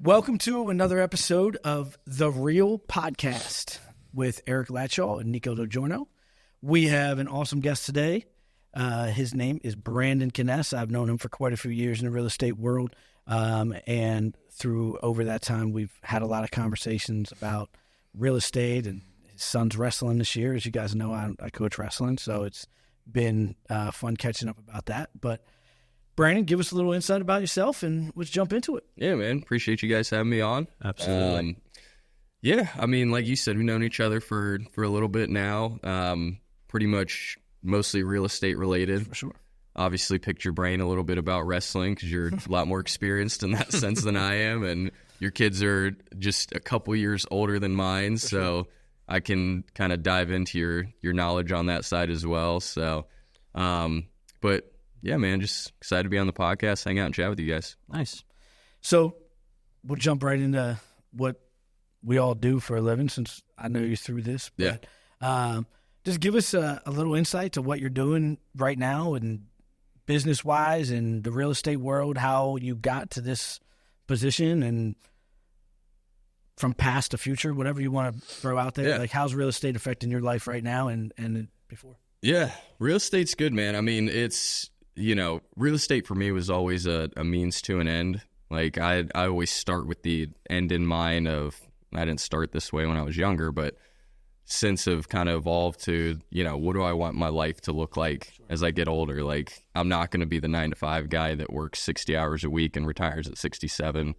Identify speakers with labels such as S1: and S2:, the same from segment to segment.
S1: Welcome to another episode of The Real Podcast with Eric Latshaw and Nico DiGiorno. We have an awesome guest today. His name is Brandon Knoess. I've known him for quite a few years in the real estate world, and over that time, we've had a lot of conversations about real estate, and his son's wrestling this year. As you guys know, I coach wrestling, so it's been fun catching up about that. But Brandon, give us a little insight about yourself, and let's jump into it.
S2: Yeah, man. Appreciate you guys having me on.
S3: Absolutely.
S2: Yeah, I mean, like you said, we've known each other for a little bit now. Pretty much mostly real estate related.
S1: For sure.
S2: Obviously picked your brain a little bit about wrestling because you're a lot more experienced in that sense than I am. And your kids are just a couple years older than mine. So I can kind of dive into your knowledge on that side as well. So, but yeah, man, just excited to be on the podcast, hang out and chat with you guys.
S3: Nice.
S1: So we'll jump right into what we all do for a living, since I know you through this. But,
S2: Yeah.
S1: Just give us a little insight to what you're doing right now and business-wise in the real estate world, how you got to this position, and from past to future, whatever you want to throw out there.
S2: Yeah.
S1: Like, how's real estate affecting your life right now and before?
S2: Yeah, real estate's good, man. I mean, it's, real estate for me was always a means to an end. Like, I always start with the end in mind of, I didn't start this way when I was younger, but since have kind of evolved to, what do I want my life to look like as I get older? Like, I'm not going to be the 9-to-5 guy that works 60 hours a week and retires at 67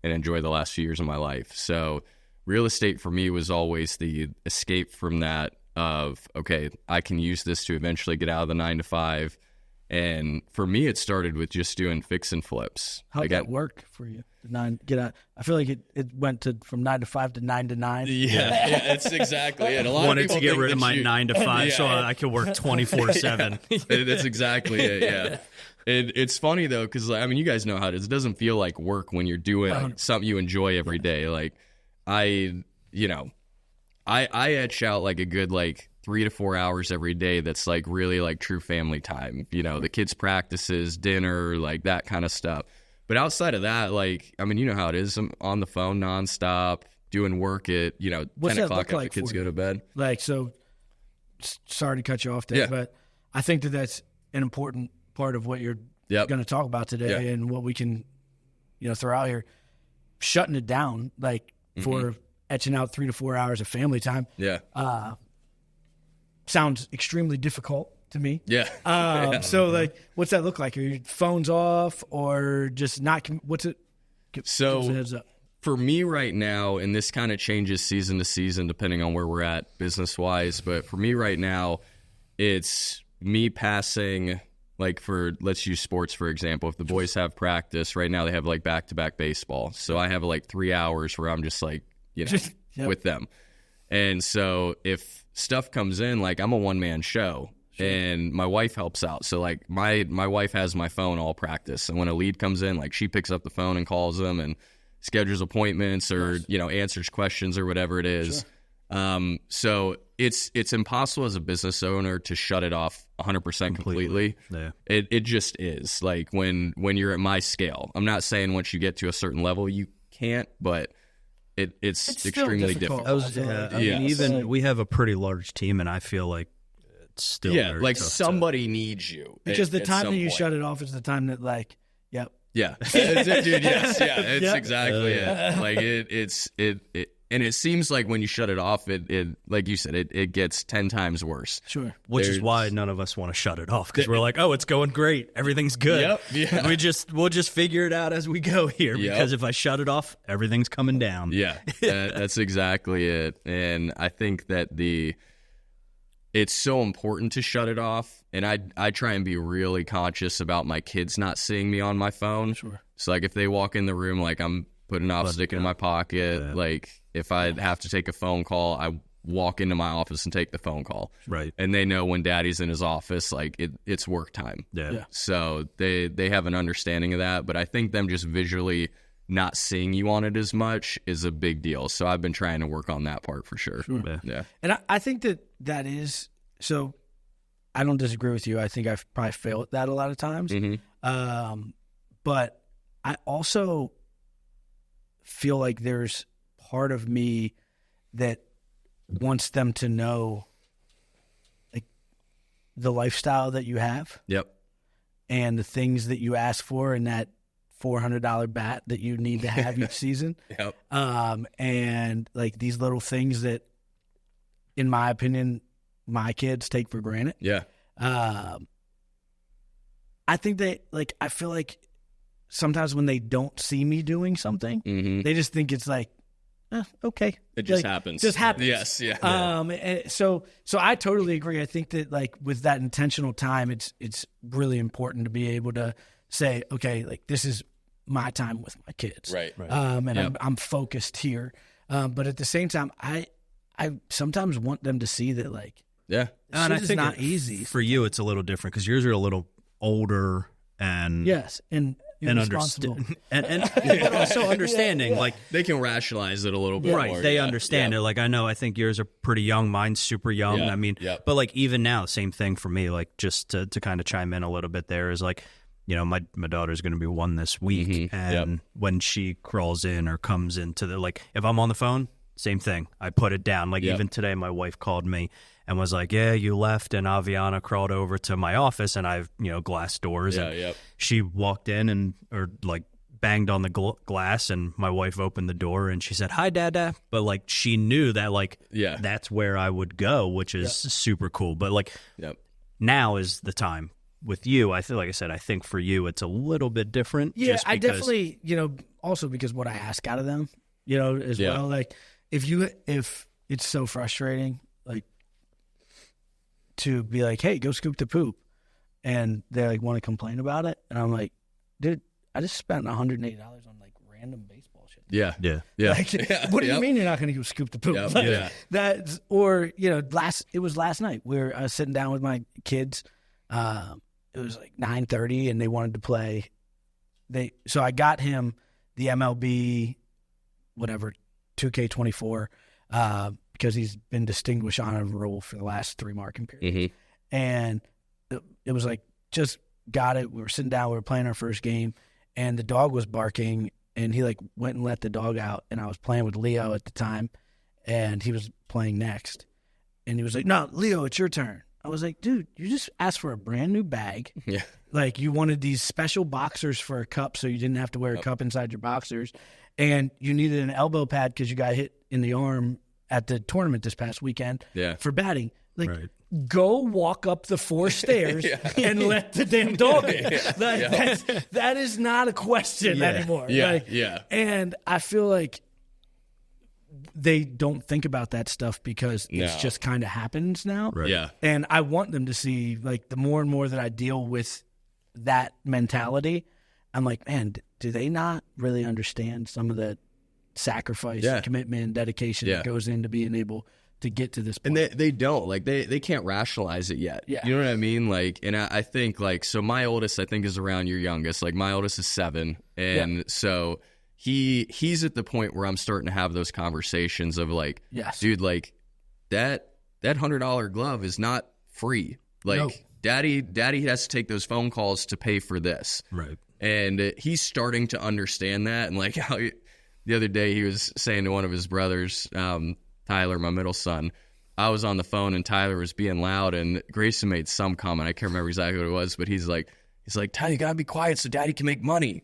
S2: and enjoy the last few years of my life. So real estate for me was always the escape from that of, okay, I can use this to eventually get out of the 9-to-5. And for me, it started with just doing fix and flips.
S1: How did that work for you? Get out. I feel like it went from 9-to-5 to 9-to-9.
S2: Yeah, it's exactly it. A lot
S3: Wanted
S2: of people
S3: to get
S2: think
S3: rid of
S2: that
S3: my 9-to-5 so
S2: Yeah.
S3: I could work 24/7.
S2: That's exactly it. Yeah. It's funny though, because you guys know how it is. It doesn't feel like work when you're doing something you enjoy every day. Like I etch out like a good 3 to 4 hours every day. That's like really like true family time. The kids' practices, dinner, like that kind of stuff. But outside of that, you know how it is. I'm on the phone nonstop, doing work at 10 o'clock after the kids go to bed.
S1: Sorry to cut you off there, but I think that's an important part of what you're going to talk about today, and what we can, throw out here. Shutting it down, for etching out 3 to 4 hours of family time.
S2: Yeah.
S1: Sounds extremely difficult to me.
S2: Yeah.
S1: So, what's that look like? Are your phones off, or just not? What's it? Give us a heads up.
S2: For me right now, and this kind of changes season to season depending on where we're at business-wise, but for me right now, it's me passing, let's use sports, for example. If the boys have practice, right now they have, back-to-back baseball. So I have, 3 hours where I'm just, with them. And so if stuff comes in, I'm a one-man show. Sure. And my wife helps out. So, my wife has my phone all practice. And when a lead comes in, she picks up the phone and calls them and schedules appointments or, answers questions or whatever it is. Sure. So it's impossible as a business owner to shut it off 100% completely.
S3: Yeah.
S2: It just is. When you're at my scale. I'm not saying once you get to a certain level you can't, but it's extremely difficult.
S3: Even we have a pretty large team, and I feel like it's still very tough
S2: somebody needs you,
S1: because the time that you shut it off is the time that
S2: yeah, dude, yes, yeah, it's exactly it. And it seems like when you shut it off, it like you said, it gets 10 times worse.
S1: Sure.
S3: Which is why none of us want to shut it off, because we're like, oh, it's going great, everything's good.
S2: Yep. Yeah.
S3: We'll just figure it out as we go here, because if I shut it off, everything's coming down.
S2: Yeah, that's exactly it. And I think that it's so important to shut it off. And I try and be really conscious about my kids not seeing me on my phone.
S1: Sure.
S2: So if they walk in the room, I'm putting an stick in my pocket.
S3: Yeah.
S2: If I have to take a phone call, I walk into my office and take the phone call.
S3: Right.
S2: And they know when daddy's in his office, it's work time.
S3: Yeah.
S2: So they have an understanding of that. But I think them just visually not seeing you on it as much is a big deal. So I've been trying to work on that part for sure. Yeah.
S1: And I think that is, so I don't disagree with you. I think I've probably failed at that a lot of times.
S2: Mm-hmm.
S1: But I also feel like there's part of me that wants them to know like the lifestyle that you have.
S2: Yep.
S1: And the things that you ask for in that $400 bat that you need to have each season.
S2: Yep.
S1: And like these little things that, in my opinion, my kids take for granted.
S2: Yeah.
S1: I think I feel like sometimes when they don't see me doing something, they just think it's like, okay.
S2: It just happens.
S1: Just happens.
S2: Yes. Yeah.
S1: And so I totally agree. I think that like with that intentional time, it's really important to be able to say, okay, like this is my time with my kids.
S2: Right.
S1: And I'm focused here. But at the same time, I sometimes want them to see that like,
S2: yeah.
S3: And I
S1: it's
S3: think
S1: not easy.
S3: For you, it's a little different because yours are a little older and
S1: Yes. And responsible.
S3: and but also understanding. Like
S2: They can rationalize it a little bit
S3: right,
S2: more.
S3: they
S2: yeah.
S3: understand
S2: Yeah.
S3: it. Like I think yours are pretty young. Mine's super young.
S2: Yeah,
S3: I mean,
S2: yeah.
S3: but like even now, same thing for me. Like just to kind of chime in a little bit there is like, you know, my daughter's going to be 1 this week, and when she crawls in or comes into the like, if I'm on the phone, same thing. I put it down. Like even today, my wife called me and was like, "Yeah, you left," and Aviana crawled over to my office, and I've glass doors.
S2: Yeah,
S3: and she walked in or like banged on the glass, and my wife opened the door and she said, "Hi, Dada." But like she knew that like that's where I would go, which is super cool. But like now is the time. With you, I feel like I said, I think for you it's a little bit different.
S1: Yeah,
S3: just
S1: I
S3: because,
S1: definitely, also because what I ask out of them, as well. Like if it's so frustrating, like to be like, hey, go scoop the poop, and they like want to complain about it, and I'm like, dude, I just spent $180 on like random baseball shit.
S2: Yeah.
S1: Like, what do you mean you're not going to go scoop the poop?
S2: Yep.
S1: Like,
S2: Yeah.
S1: That's or it was last night where I was sitting down with my kids. It was like 9:30, and they wanted to play. So I got him the MLB, whatever, 2K24, because he's been distinguished honor roll for the last 3 marking periods. And it was like, just got it. We were sitting down. We were playing our first game, and the dog was barking, and he like went and let the dog out. And I was playing with Leo at the time, and he was playing next. And he was like, "No, Leo, it's your turn." I was like, dude, you just asked for a brand new bag.
S2: Yeah.
S1: Like you wanted these special boxers for a cup so you didn't have to wear a cup inside your boxers. And you needed an elbow pad because you got hit in the arm at the tournament this past weekend for batting. Like, go walk up the 4 stairs and let the damn dog in. That is not a question anymore. And I feel like they don't think about that stuff because it's just kind of happens now.
S3: Right.
S2: Yeah.
S1: And I want them to see, like, the more and more that I deal with that mentality, I'm like, man, do they not really understand some of the sacrifice, commitment, dedication that goes into being able to get to this point?
S2: And they don't. Like, they can't rationalize it yet.
S1: Yeah.
S2: You know what I mean? Like, and I think, like, so my oldest, I think, is around your youngest. Like, my oldest is 7. And so he's at the point where I'm starting to have those conversations of like, dude, like that $100 glove is not free. Like daddy has to take those phone calls to pay for this.
S3: Right.
S2: And he's starting to understand that. And like how the other day he was saying to one of his brothers, Tyler, my middle son, I was on the phone and Tyler was being loud and Grayson made some comment. I can't remember exactly what it was, but he's like, Tyler, you gotta be quiet so daddy can make money.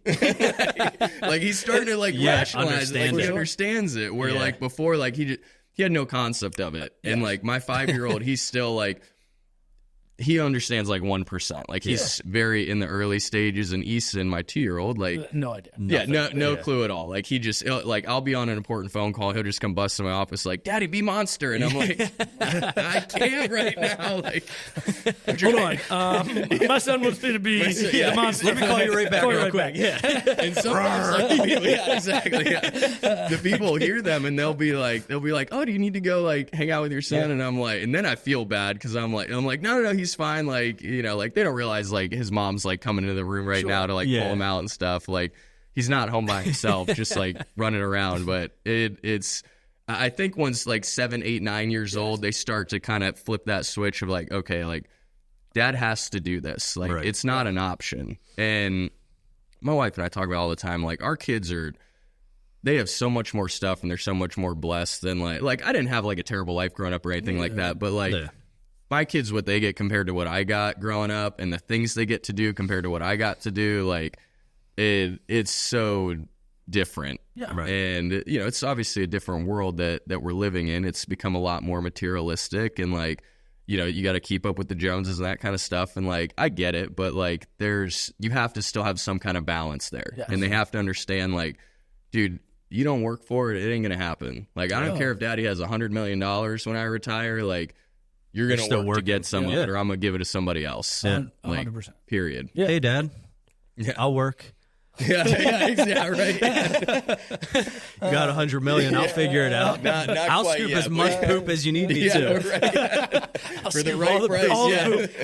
S2: Like he's starting to like rationalize it. Like he understands it. Where like before, like he had no concept of it. And like my 5-year-old, he's still like, he understands like 1%. Like he's very in the early stages. And Easton, my 2-year-old, like
S1: no idea.
S2: No clue at all. Like he just like I'll be on an important phone call. He'll just come bust in my office like, "Daddy, be monster," and I'm like, I can't right now. Like,
S1: hold on, my son wants me to be the monster.
S3: Let me call you right back, real quick.
S2: Yeah, and sometimes like the people, exactly. Yeah. The people hear them and they'll be like, "Oh, do you need to go like hang out with your son?" And I'm like, and then I feel bad because I'm like, no, he's fine. Like, like they don't realize like his mom's like coming into the room right now to like pull him out and stuff. Like he's not home by himself, just like running around. But it's I think once like 7, 8, 9 years old, they start to kind of flip that switch of like, okay, like dad has to do this. Like it's not an option. And my wife and I talk about all the time, like our kids are they have so much more stuff and they're so much more blessed than like I didn't have like a terrible life growing up or anything like that, but like my kids, what they get compared to what I got growing up and the things they get to do compared to what I got to do, like it's so different.
S1: Yeah.
S3: Right.
S2: And it's obviously a different world that we're living in. It's become a lot more materialistic and like, you got to keep up with the Joneses and that kind of stuff. And like, I get it, but like you have to still have some kind of balance there.
S1: Yes.
S2: And they have to understand like, dude, you don't work for it, it ain't going to happen. Like, I don't care if daddy has $100 million when I retire, like, you're going to work to get some of it, or I'm going to give it to somebody else.
S1: Yeah.
S2: Like,
S1: 100%.
S2: period.
S1: Yeah.
S3: Hey, Dad.
S2: Yeah.
S3: I'll work.
S2: Yeah, right.
S3: You got $100 million. I'll figure it out.
S2: Not
S3: I'll
S2: quite
S3: scoop
S2: yet,
S3: as much poop as you need me to.
S2: Right. For the right price.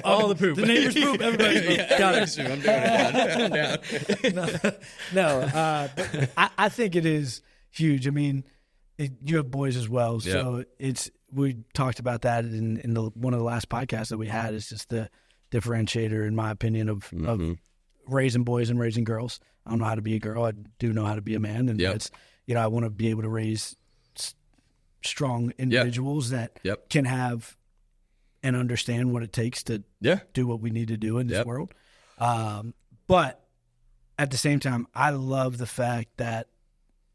S3: All the poop.
S1: The neighbor's poop. Everybody's poop. Got it.
S2: I'm doing it. I'm down.
S1: No, but I think it is huge. I mean, you have boys as well, so we talked about that in one of the last podcasts that we had. It's just the differentiator, in my opinion, of raising boys and raising girls. I don't know how to be a girl. I do know how to be a man, and that's I want to be able to raise strong individuals that can have and understand what it takes to do what we need to do in this world. But at the same time, I love the fact that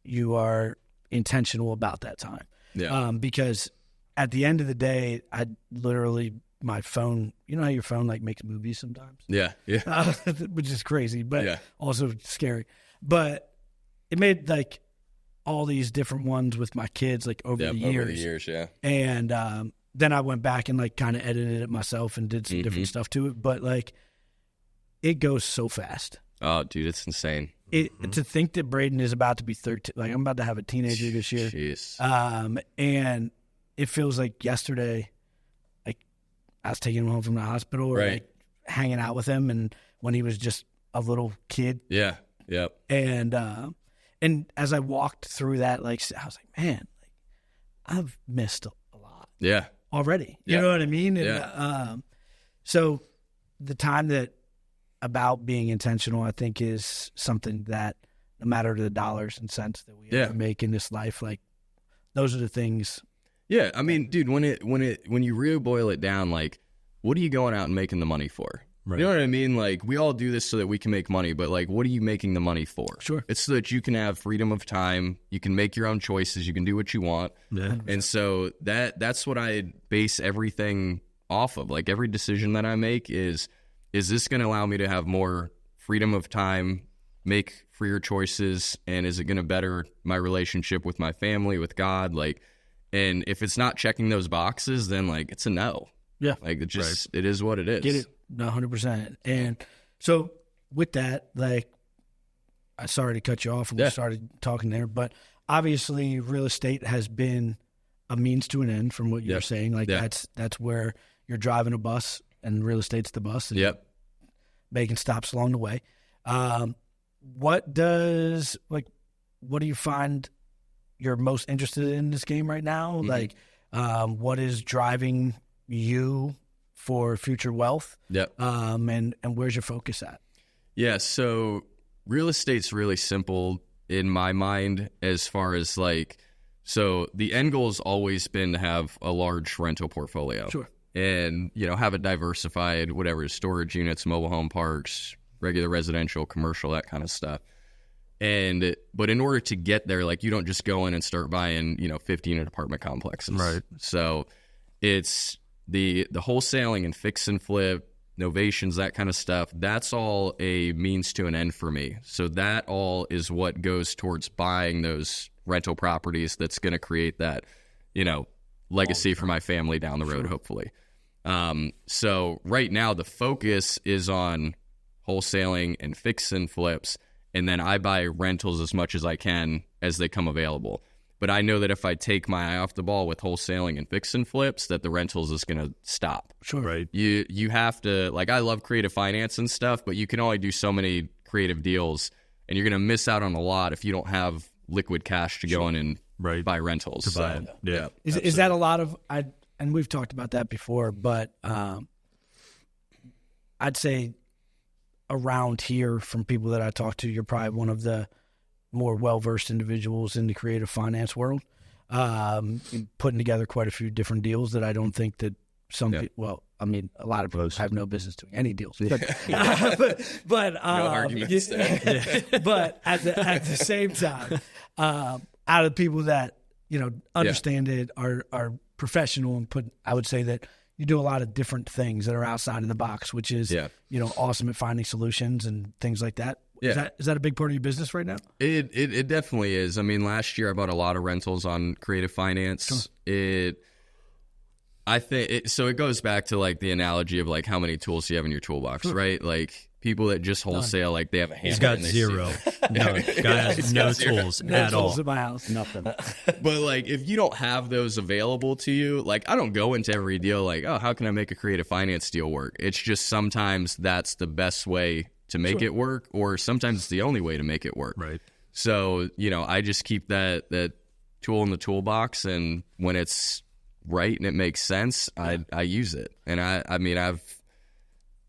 S1: you are intentional about that time. Yeah. Because at the end of the day, I literally, my phone, you know how your phone like makes movies sometimes?
S2: Yeah.
S1: Which is crazy, but also scary. But it made like all these different ones with my kids like over the years.
S2: Over the years, yeah.
S1: And then I went back and like kind of edited it myself and did some different stuff to it. But like it goes so fast.
S2: Oh, dude, it's insane.
S1: To think that Braden is about to be 13, like I'm about to have a teenager this year.
S2: Jeez.
S1: And it feels like yesterday, like I was taking him home from the hospital or like hanging out with him, and when he was just a little kid.
S2: Yeah. Yep.
S1: And as I walked through that, like I was like, man, like I've missed a lot.
S2: Yeah.
S1: Already. You know what I mean? And, so the time that about being intentional, I think, is something that no matter the dollars and cents that we ever make in this life, like those are the things.
S2: Yeah, I mean, dude, when you really boil it down, like, what are you going out and making the money for? Right. You know what I mean? Like, we all do this so that we can make money, but like, what are you making the money for?
S1: Sure.
S2: It's so that you can have freedom of time, you can make your own choices, you can do what you want. Yeah. And so that's what I base everything off of. Like, every decision that I make is this going to allow me to have more freedom of time, make freer choices, and is it going to better my relationship with my family, with God? Like, and if it's not checking those boxes, then like it's a no. Yeah. Like it is what it is.
S1: Get it? 100%. And so with that, like, I sorry to cut you off when we started talking there, but obviously real estate has been a means to an end from what you're saying. Like that's where you're driving a bus and real estate's the bus. And making stops along the way. What do you find you're most interested in this game right now? Mm-hmm. Like, what is driving you for future wealth? Yep. And where's your focus at?
S2: Yeah. So real estate's really simple in my mind as far as like, so the end goal has always been to have a large rental portfolio. Sure. And, have it diversified, whatever, storage units, mobile home parks, regular residential, commercial, that kind of stuff. But in order to get there, like, you don't just go in and start buying, 15 apartment complexes. Right. So it's the wholesaling and fix and flip, novations, that kind of stuff. That's all a means to an end for me. So that all is what goes towards buying those rental properties that's going to create that, legacy for my family down the road, hopefully. So right now the focus is on wholesaling and fix and flips, and then I buy rentals as much as I can as they come available. But I know that if I take my eye off the ball with wholesaling and fix and flips, that the rentals is going to stop.
S1: Sure.
S2: Right. You have to, like, I love creative finance and stuff, but you can only do so many creative deals, and you're going to miss out on a lot if you don't have liquid cash to go in and buy rentals.
S1: Is that a lot of, and we've talked about that before, but I'd say around here from people that I talk to, you're probably one of the more well-versed individuals in the creative finance world, putting together quite a few different deals that I don't think that some people, well, I mean, a lot of people have no business doing any deals, but
S2: No arguments there.
S1: but at the same time, out of the people that understand it, are professional, and I would say that you do a lot of different things that are outside of the box, which is awesome at finding solutions and things like that.
S2: Yeah.
S1: Is that a big part of your business right now?
S2: It definitely is. I mean, last year I bought a lot of rentals on creative finance. I think so. It goes back to like the analogy of like how many tools you have in your toolbox, right? Like people that just wholesale, like they have a hammer.
S3: He's got
S2: and they
S3: zero. No, guy has no tools at all.
S1: Tools in my house, nothing.
S2: But like if you don't have those available to you, like I don't go into every deal like, oh, how can I make a creative finance deal work? It's just sometimes that's the best way to make it work, or sometimes it's the only way to make it work.
S3: Right.
S2: So I just keep that tool in the toolbox, and when it's right and it makes sense, I use it. And I mean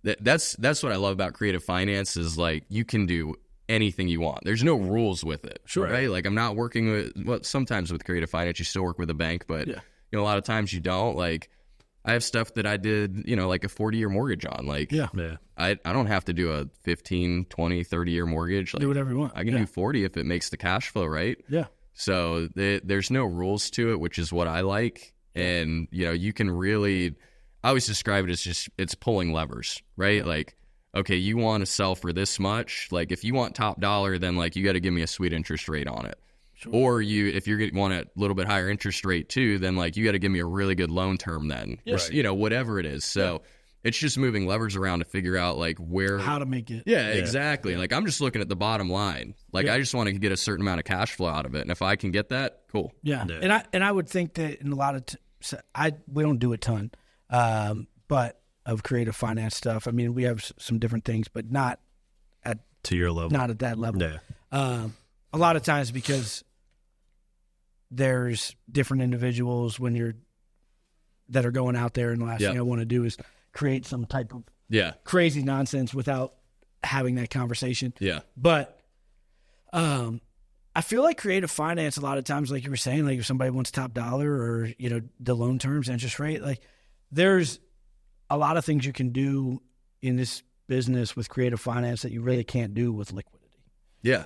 S2: that's what I love about creative finance is like you can do anything you want. There's no rules with it.
S1: Sure.
S2: Right? Like I'm not working with sometimes with creative finance you still work with a bank, but a lot of times you don't. Like I have stuff that I did, like a 40-year mortgage on. Like I don't have to do a 15, 20, 30-year mortgage. Like,
S1: do whatever you want.
S2: I can do 40 if it makes the cash flow right.
S1: Yeah.
S2: So there's no rules to it, which is what I like. And, you can really, I always describe it as just, it's pulling levers, right? Like, okay, you want to sell for this much. Like, if you want top dollar, then like, you got to give me a sweet interest rate on it. Sure. Or if you want a little bit higher interest rate too, then like, you got to give me a really good loan term then, or, whatever it is. So it's just moving levers around to figure out like how to make it. Yeah, exactly. Like, I'm just looking at the bottom line. Like, I just want to get a certain amount of cash flow out of it. And if I can get that, cool.
S1: Yeah. And I would think that in a lot of we don't do a ton, but of creative finance stuff. I mean, we have some different things, but not at
S3: your level.
S1: Not at that level.
S3: Yeah.
S1: A lot of times because there's different individuals that are going out there, and the last thing I want to do is create some type of crazy nonsense without having that conversation.
S2: Yeah.
S1: But I feel like creative finance, a lot of times, like you were saying, like if somebody wants top dollar or, the loan terms, interest rate, like there's a lot of things you can do in this business with creative finance that you really can't do with liquidity.
S2: Yeah.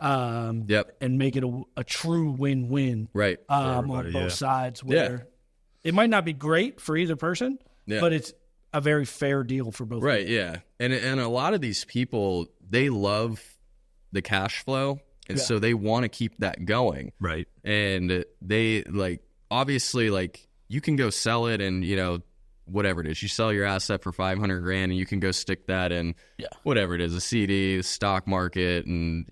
S1: And make it a true win-win.
S2: Right.
S1: On both sides where it might not be great for either person, but it's a very fair deal for both.
S2: Right.
S1: people.
S2: Yeah. And a lot of these people, they love the cash flow. And so they want to keep that going.
S3: Right.
S2: And they like, obviously, like you can go sell it and, whatever it is, you sell your asset for $500,000 and you can go stick that in whatever it is, a CD, the stock market, and,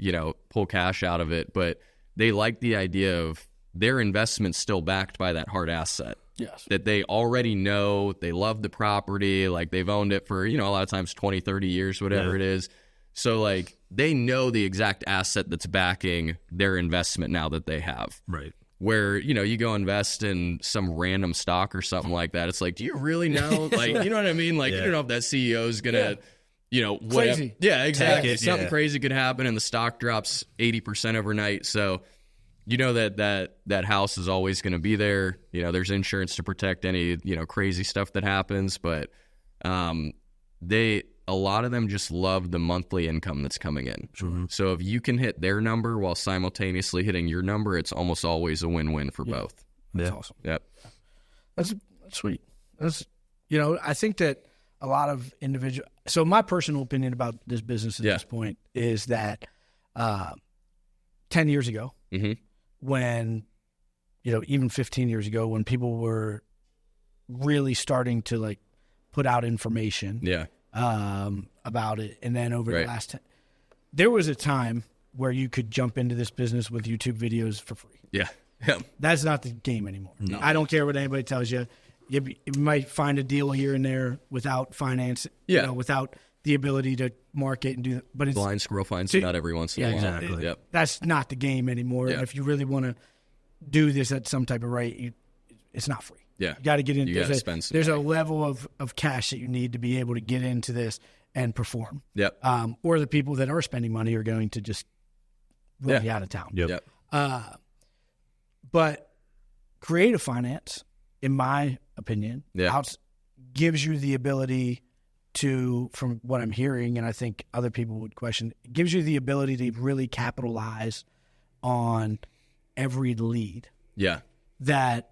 S2: pull cash out of it. But they like the idea of their investment still backed by that hard asset.
S1: Yes.
S2: That they already know, they love the property, like they've owned it for, a lot of times 20, 30 years, whatever it is. So, like, they know the exact asset that's backing their investment now that they have.
S3: Right.
S2: Where, you go invest in some random stock or something like that. It's like, do you really know? Like, you know what I mean? Like, you don't know if that CEO is going to, whatever.
S1: Crazy.
S2: Yeah, exactly. Something crazy could happen and the stock drops 80% overnight. So, that house is always going to be there. There's insurance to protect any, crazy stuff that happens. But a lot of them just love the monthly income that's coming in.
S3: Mm-hmm.
S2: So if you can hit their number while simultaneously hitting your number, it's almost always a win-win for both.
S1: That's awesome.
S2: Yep.
S1: That's sweet. That's, I think that a lot of individual. So my personal opinion about this business at this point is that 10 years ago, when, even 15 years ago, when people were really starting to like put out information.
S2: Yeah.
S1: About it, and then over the last there was a time where you could jump into this business with YouTube videos for free.
S2: Yeah.
S1: That's not the game anymore. No. I don't care what anybody tells you. You might find a deal here and there without finance, without the ability to market and do that. But it's
S2: blind squirrel finds nut every once in a while.
S3: Exactly.
S1: That's not the game anymore.
S2: Yeah.
S1: If you really want to do this at some type of rate, it's not free.
S2: Yeah.
S1: You got to get into
S2: it.
S1: There's a level of cash that you need to be able to get into this and perform.
S2: Yep.
S1: Or the people that are spending money are going to just really out of town.
S3: Yep.
S1: But creative finance, in my opinion, gives you the ability to, from what I'm hearing, and I think other people would question, it gives you the ability to really capitalize on every lead that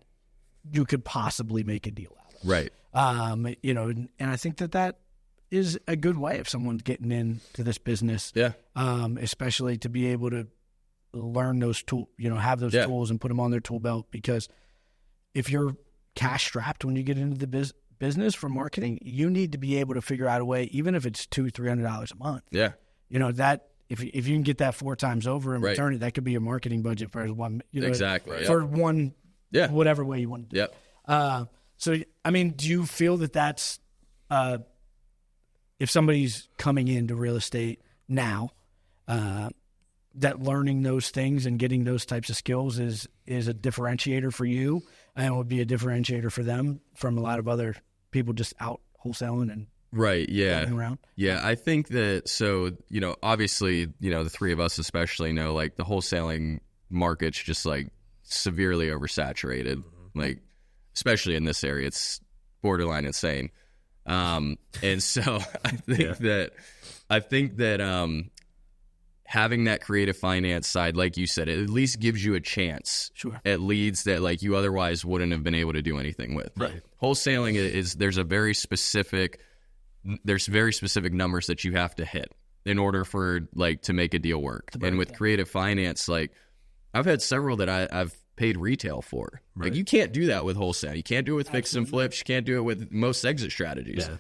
S1: you could possibly make a deal out of.
S2: Right.
S1: And I think that is a good way if someone's getting into this business.
S2: Yeah.
S1: Especially to be able to learn those tools, have those tools and put them on their tool belt, because if you're cash strapped when you get into the business for marketing, you need to be able to figure out a way, even if it's $200-$300 a month.
S2: Yeah.
S1: That if you can get that 4 times over and return it, that could be your marketing budget for one.
S2: Exactly.
S1: For one. Yeah. Whatever way you want to do it. So, I mean, do you feel that that's if somebody's coming into real estate now, that learning those things and getting those types of skills is a differentiator for you, and would be a differentiator for them from a lot of other people just out wholesaling and around?
S2: Yeah, I think that, so, obviously, the three of us especially know, like, the wholesaling market's just, like, severely oversaturated, like, especially in this area. It's borderline insane. And so I think that having that creative finance side, like you said, it at least gives you a chance at leads that, like, you otherwise wouldn't have been able to do anything with.
S3: Right.
S2: Wholesaling there's very specific numbers that you have to hit in order for, like, to make a deal work. And with creative finance, like, I've had several that I've paid retail for. Right. Like, you can't do that with wholesale. You can't do it with fix and flips. You can't do it with most exit strategies. Yeah.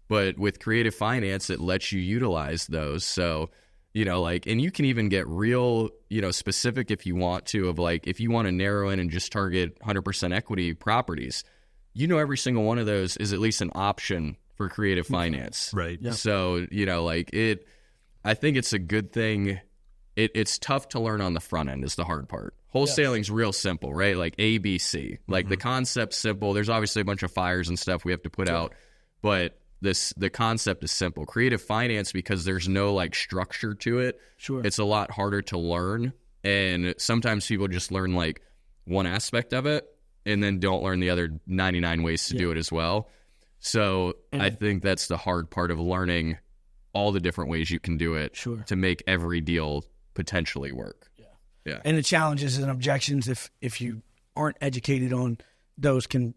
S2: But with creative finance, it lets you utilize those. So, and you can even get real, specific if you want to, of, like, if you want to narrow in and just target 100% equity properties, every single one of those is at least an option for creative finance.
S3: Right.
S1: Yeah.
S2: So, I think it's a good thing. It's tough to learn on the front end is the hard part. Wholesaling's real simple, right? Like ABC. Like, the concept's simple. There's obviously a bunch of fires and stuff we have to put out, but the concept is simple. Creative finance, because there's no, like, structure to it, it's a lot harder to learn. And sometimes people just learn, like, one aspect of it and then don't learn the other 99 ways to do it as well. So I think that's the hard part of learning all the different ways you can do it to make every deal potentially work. Yeah.
S1: And the challenges and objections, if you aren't educated on those, can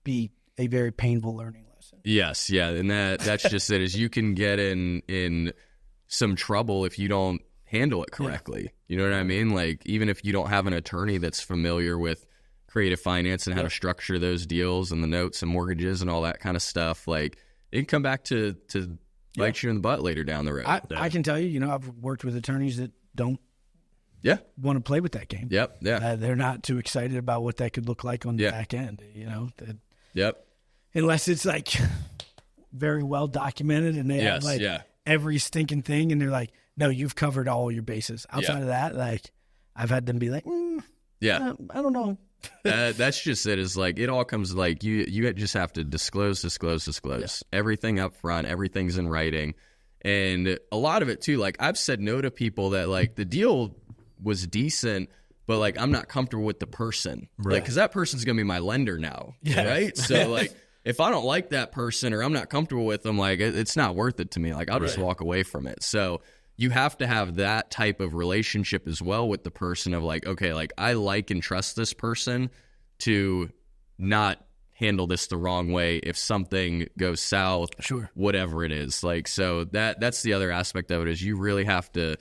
S1: be a very painful learning lesson.
S2: Yes, yeah, and that's just it. Is you can get in some trouble if you don't handle it correctly. Yeah. You know what I mean? Like, even if you don't have an attorney that's familiar with creative finance and how to structure those deals and the notes and mortgages and all that kind of stuff, like, it can come back to bite you in the butt later down the road.
S1: I can tell you, I've worked with attorneys that don't want to play with that game.
S2: Yep. Yeah.
S1: They're not too excited about what that could look like on the back end.
S2: Yep.
S1: Unless it's, like, very well documented and they have, like, every stinking thing, and they're like, no, you've covered all your bases. Outside of that, like, I've had them be like, I don't know.
S2: That's just it. Is like, it all comes, like, you just have to disclose everything up front. Everything's in writing. And a lot of it too, like, I've said no to people that, like, the deal was decent, but, like, I'm not comfortable with the person, like, because that person's gonna be my lender now, right? So, like, if I don't like that person or I'm not comfortable with them, like, it's not worth it to me. Like, I'll just walk away from it. So you have to have that type of relationship as well with the person of, like, okay, like, I like and trust this person to not handle this the wrong way if something goes south, whatever it is. Like, so that's the other aspect of it, is you really have to,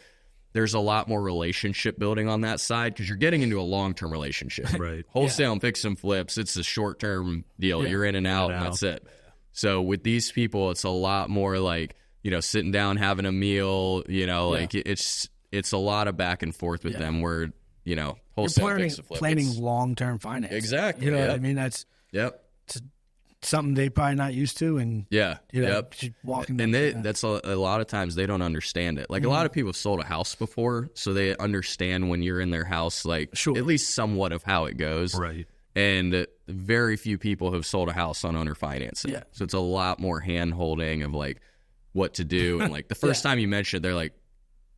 S2: there's a lot more relationship building on that side, because you're getting into a long-term relationship.
S3: Right.
S2: Wholesale and fix and flips, it's a short-term deal. You're in and out, and that's it. So with these people, it's a lot more like, sitting down, having a meal, like, it's a lot of back and forth with them where, wholesale
S1: you're
S2: fix and flip.
S1: planning long-term finance.
S2: Exactly.
S1: You know what I mean? That's something they probably not used to, and walking.
S2: And that's a lot of times they don't understand it. Like, a lot of people have sold a house before, so they understand when you're in their house, like, at least somewhat of how it goes.
S3: Right.
S2: And very few people have sold a house on owner financing. Yeah. So it's a lot more hand holding of, like, what to do. And, like, the first time you mention it, they're like,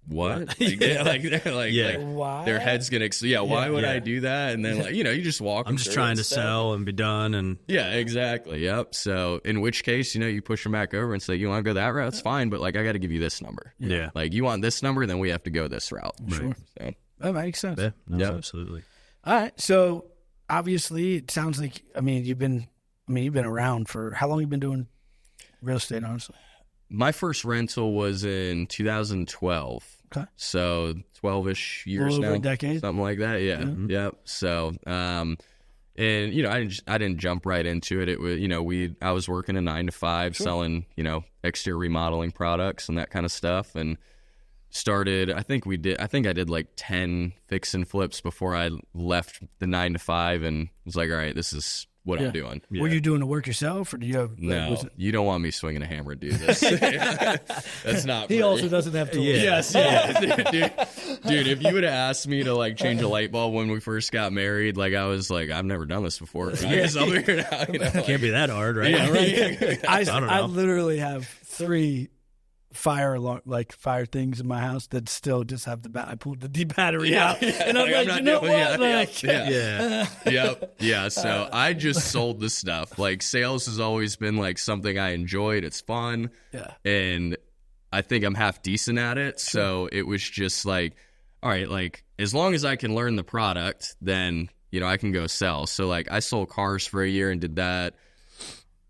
S2: what? Like,
S1: why?
S2: their head's gonna. Why would I do that? And then you just walk.
S3: I'm just trying to sell and be done. And
S2: yeah, exactly. Yep. So in which case, you push them back over and say, you want to go that route? It's fine, but I got to give you this number.
S3: Yeah.
S2: Like you want this number, then we have to go this route.
S1: Sure.
S2: So.
S1: That makes sense.
S3: yeah, no,
S2: Yep.
S3: absolutely.
S1: All right. So obviously, it sounds like you've been around for how long? You've been doing real estate, honestly.
S2: My first rental was in 2012.
S1: Okay.
S2: So 12-ish years
S1: a little
S2: now.
S1: over a decade.
S2: Something like that. Yeah.
S3: Mm-hmm.
S2: Yep. So, and I didn't jump right into it. It was, I was working a 9 to 5 selling, exterior remodeling products and that kind of stuff. And started, I think I did like 10 fix and flips before I left the 9 to 5 and was like, all right, this is what I'm doing.
S1: Yeah. Were you doing the work yourself, or do you have?
S2: No, you don't want me swinging a hammer to do this. That's not.
S1: He also doesn't have to.
S2: Yes, dude. If you would have asked me to change a light bulb when we first got married, I was like, I've never done this before. Guys, I'll figure it out.
S3: Can't be that hard, right?
S2: Yeah, right.
S1: I
S3: don't know.
S1: I literally have 3 fire alarm fire things in my house that still just have I pulled the D battery out, and I'm like, you know what?
S2: Yeah. So I just sold the stuff. Sales has always been something I enjoyed. It's fun.
S1: Yeah.
S2: And I think I'm half decent at it. Sure. So it was just all right, as long as I can learn the product, then I can go sell. So I sold cars for a year and did that.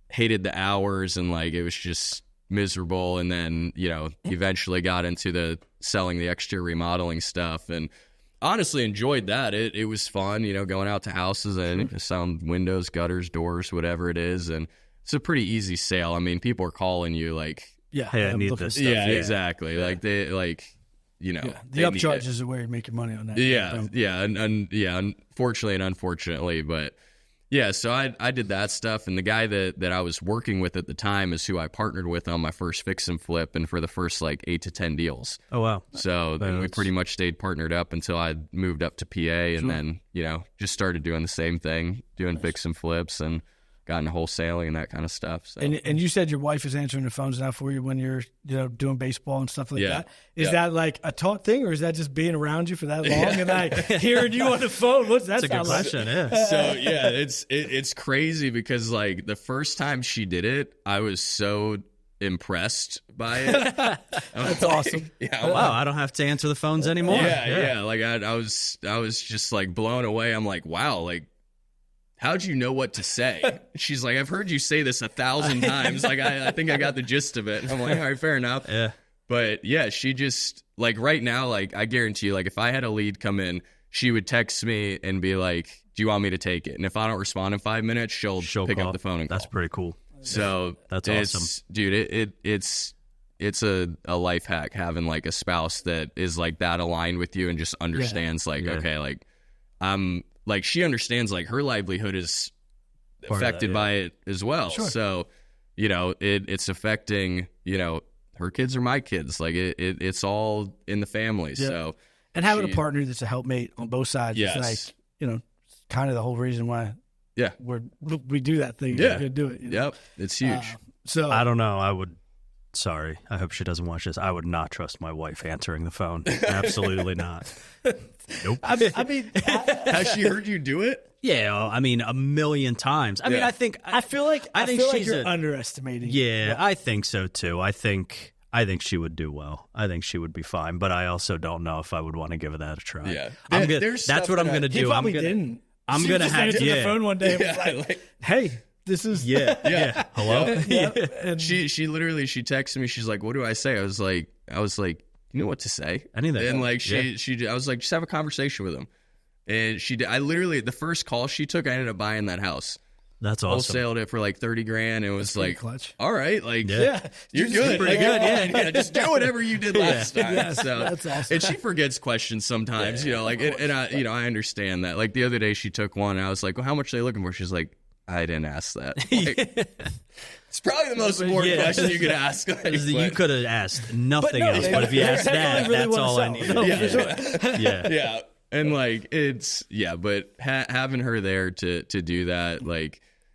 S2: Hated the hours and it was just miserable, and then eventually got into the selling the exterior remodeling stuff, and honestly enjoyed that. It was fun, going out to houses and selling windows, gutters, doors, whatever it is, and it's a pretty easy sale. I mean, people are calling you
S3: hey, I need this stuff.
S2: Yeah, exactly. They
S1: the
S2: they
S1: upcharges are where you're making money on that.
S2: Unfortunately and unfortunately, but yeah, so I did that stuff, and the guy that I was working with at the time is who I partnered with on my first fix and flip, and for the first 8 to 10 deals.
S3: Oh wow!
S2: So then we pretty much stayed partnered up until I moved up to PA, and then just started doing the same thing, doing fix and flips, and got into wholesaling and that kind of stuff. So.
S1: And you said your wife is answering the phones now for you when you're doing baseball and stuff like that. Is that a taught thing, or is that just being around you for that long and hearing you on the phone? What's that?
S3: That's a good question. Yeah.
S2: So it's crazy because the first time she did it, I was so impressed by it.
S1: That's awesome.
S2: Yeah.
S3: Wow, I don't have to answer the phones anymore.
S2: Yeah. I was just blown away. I'm like, wow, how'd you know what to say? She's like, I've heard you say this 1,000 times. I think I got the gist of it. I'm like, all right, fair enough.
S3: Yeah.
S2: But yeah, she just right now, I guarantee you, if I had a lead come in, she would text me and be like, do you want me to take it? And if I don't respond in 5 minutes, she'll pick up the phone and call.
S3: That's pretty cool.
S2: So
S3: that's awesome.
S2: Dude, it's a life hack having a spouse that is that aligned with you and just understands okay, I'm she understands her livelihood is affected by it as well. Sure. So, it's affecting, her kids are my kids. It's all in the family. Yeah. So,
S1: and having a partner that's a helpmate on both sides
S2: yes.
S1: is kind of the whole reason why we do that thing.
S2: Yeah.
S1: We do it.
S2: Yep. It's huge.
S3: So I don't know. Sorry, I hope she doesn't watch this. I would not trust my wife answering the phone. Absolutely not. Nope.
S1: I mean,
S2: has she heard you do it?
S3: Yeah, a million times. I mean, I feel like
S1: you're underestimating.
S3: Yeah, I think so too. I think she would do well. I think she would be fine. But I also don't know if I would want to give that a try.
S2: Yeah,
S3: that's what I'm going to do.
S1: He probably didn't.
S3: I'm going to have
S1: the phone one day. And was hey. This is
S3: Hello.
S2: And she texted me. She's like, "What do I say?" I was like, "You know what to say."
S3: Anything.
S2: And I was like, "Just have a conversation with him." And she did. I literally the first call she took, I ended up buying that house.
S3: That's awesome.
S2: Wholesaled it for $30,000. And it was
S1: clutch.
S2: All right, you're good.
S3: Pretty good. Yeah.
S2: Just do whatever you did last time.
S1: Yes,
S2: so
S1: that's awesome.
S2: And she forgets questions sometimes. And I understand that. The other day she took one. And I was like, "Well, how much are they looking for?" She's like, "I didn't ask that." It's probably the most important question you could ask.
S3: You could have asked nothing else, but if you asked that,
S1: really
S3: that's all I need.
S2: Yeah. And but having her there to do that,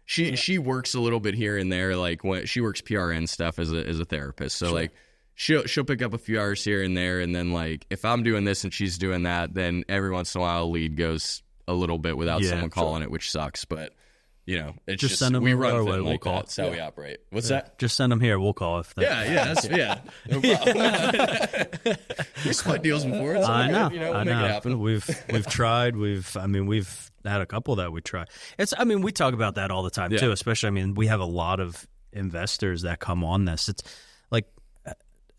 S2: she works a little bit here and there, when she works PRN stuff as a therapist. So she'll pick up a few hours here and there, and then like if I'm doing this and she's doing that, then every once in a while a lead goes a little bit without someone calling it, which sucks. But it's just
S3: send them
S2: we run
S3: our
S2: thin
S3: way,
S2: like
S3: we'll call.
S2: that. That's how we operate. What's that?
S3: Just send them here. We'll call if that.
S2: No problem. We split deals before. It's
S3: I know.
S2: We'll make it happen.
S3: We've tried. We've had a couple that we try. We talk about that all the time too. Especially, we have a lot of investors that come on this. It's like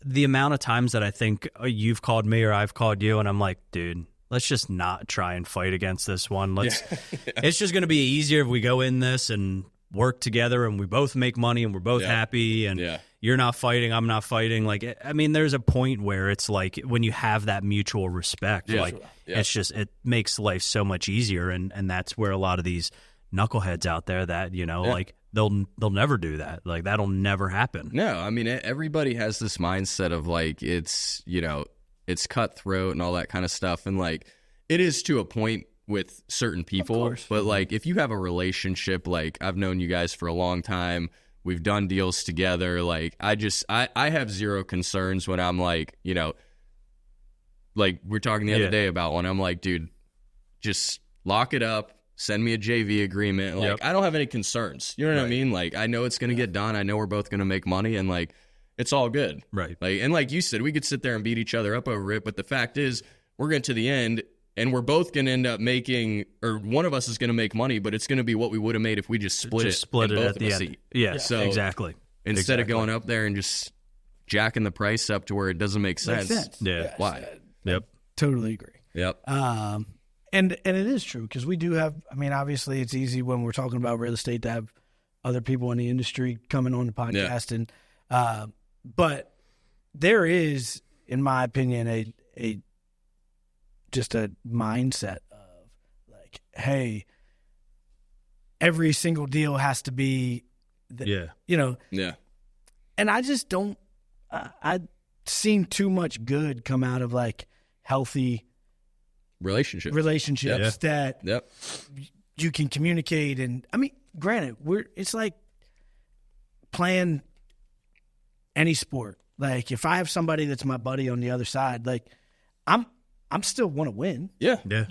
S3: the amount of times that I think you've called me or I've called you, and I'm like, dude, let's just not try and fight against this one. It's just going to be easier if we go in this and work together and we both make money and we're both happy and you're not fighting, I'm not fighting. There's a point where it's like when you have that mutual respect, it's just, it makes life so much easier. And that's where a lot of these knuckleheads out there that, like they'll never do that. Like that'll never happen.
S2: No, everybody has this mindset of like, it's cutthroat and all that kind of stuff. And like, it is to a point with certain people, but like, if you have a relationship, like I've known you guys for a long time, we've done deals together. Like I have zero concerns when I'm like, like we're talking the other day about one. I'm like, dude, just lock it up. Send me a JV agreement. Like I don't have any concerns. You know what I mean? Like I know it's going to get done. I know we're both going to make money and like, it's all good.
S3: Right.
S2: Like, and like you said, we could sit there and beat each other up over it. But the fact is, we're getting to the end and we're both going to end up making, or one of us is going to make money, but it's going to be what we would have made if we just split it
S3: at the end. Yeah,
S2: so
S3: exactly.
S2: Instead of going up there and just jacking the price up to where it doesn't make sense.
S3: Yeah.
S2: Why?
S3: Yep.
S1: Totally agree.
S2: Yep.
S1: And it is true because we do have, obviously it's easy when we're talking about real estate to have other people in the industry coming on the podcast and, but there is, in my opinion, just a mindset of like, hey, every single deal has to be, and I just don't. I've seen too much good come out of like healthy relationships that you can communicate, and granted, it's like playing any sport. Like if I have somebody that's my buddy on the other side, like I'm still want to win.
S2: Yeah.
S1: There's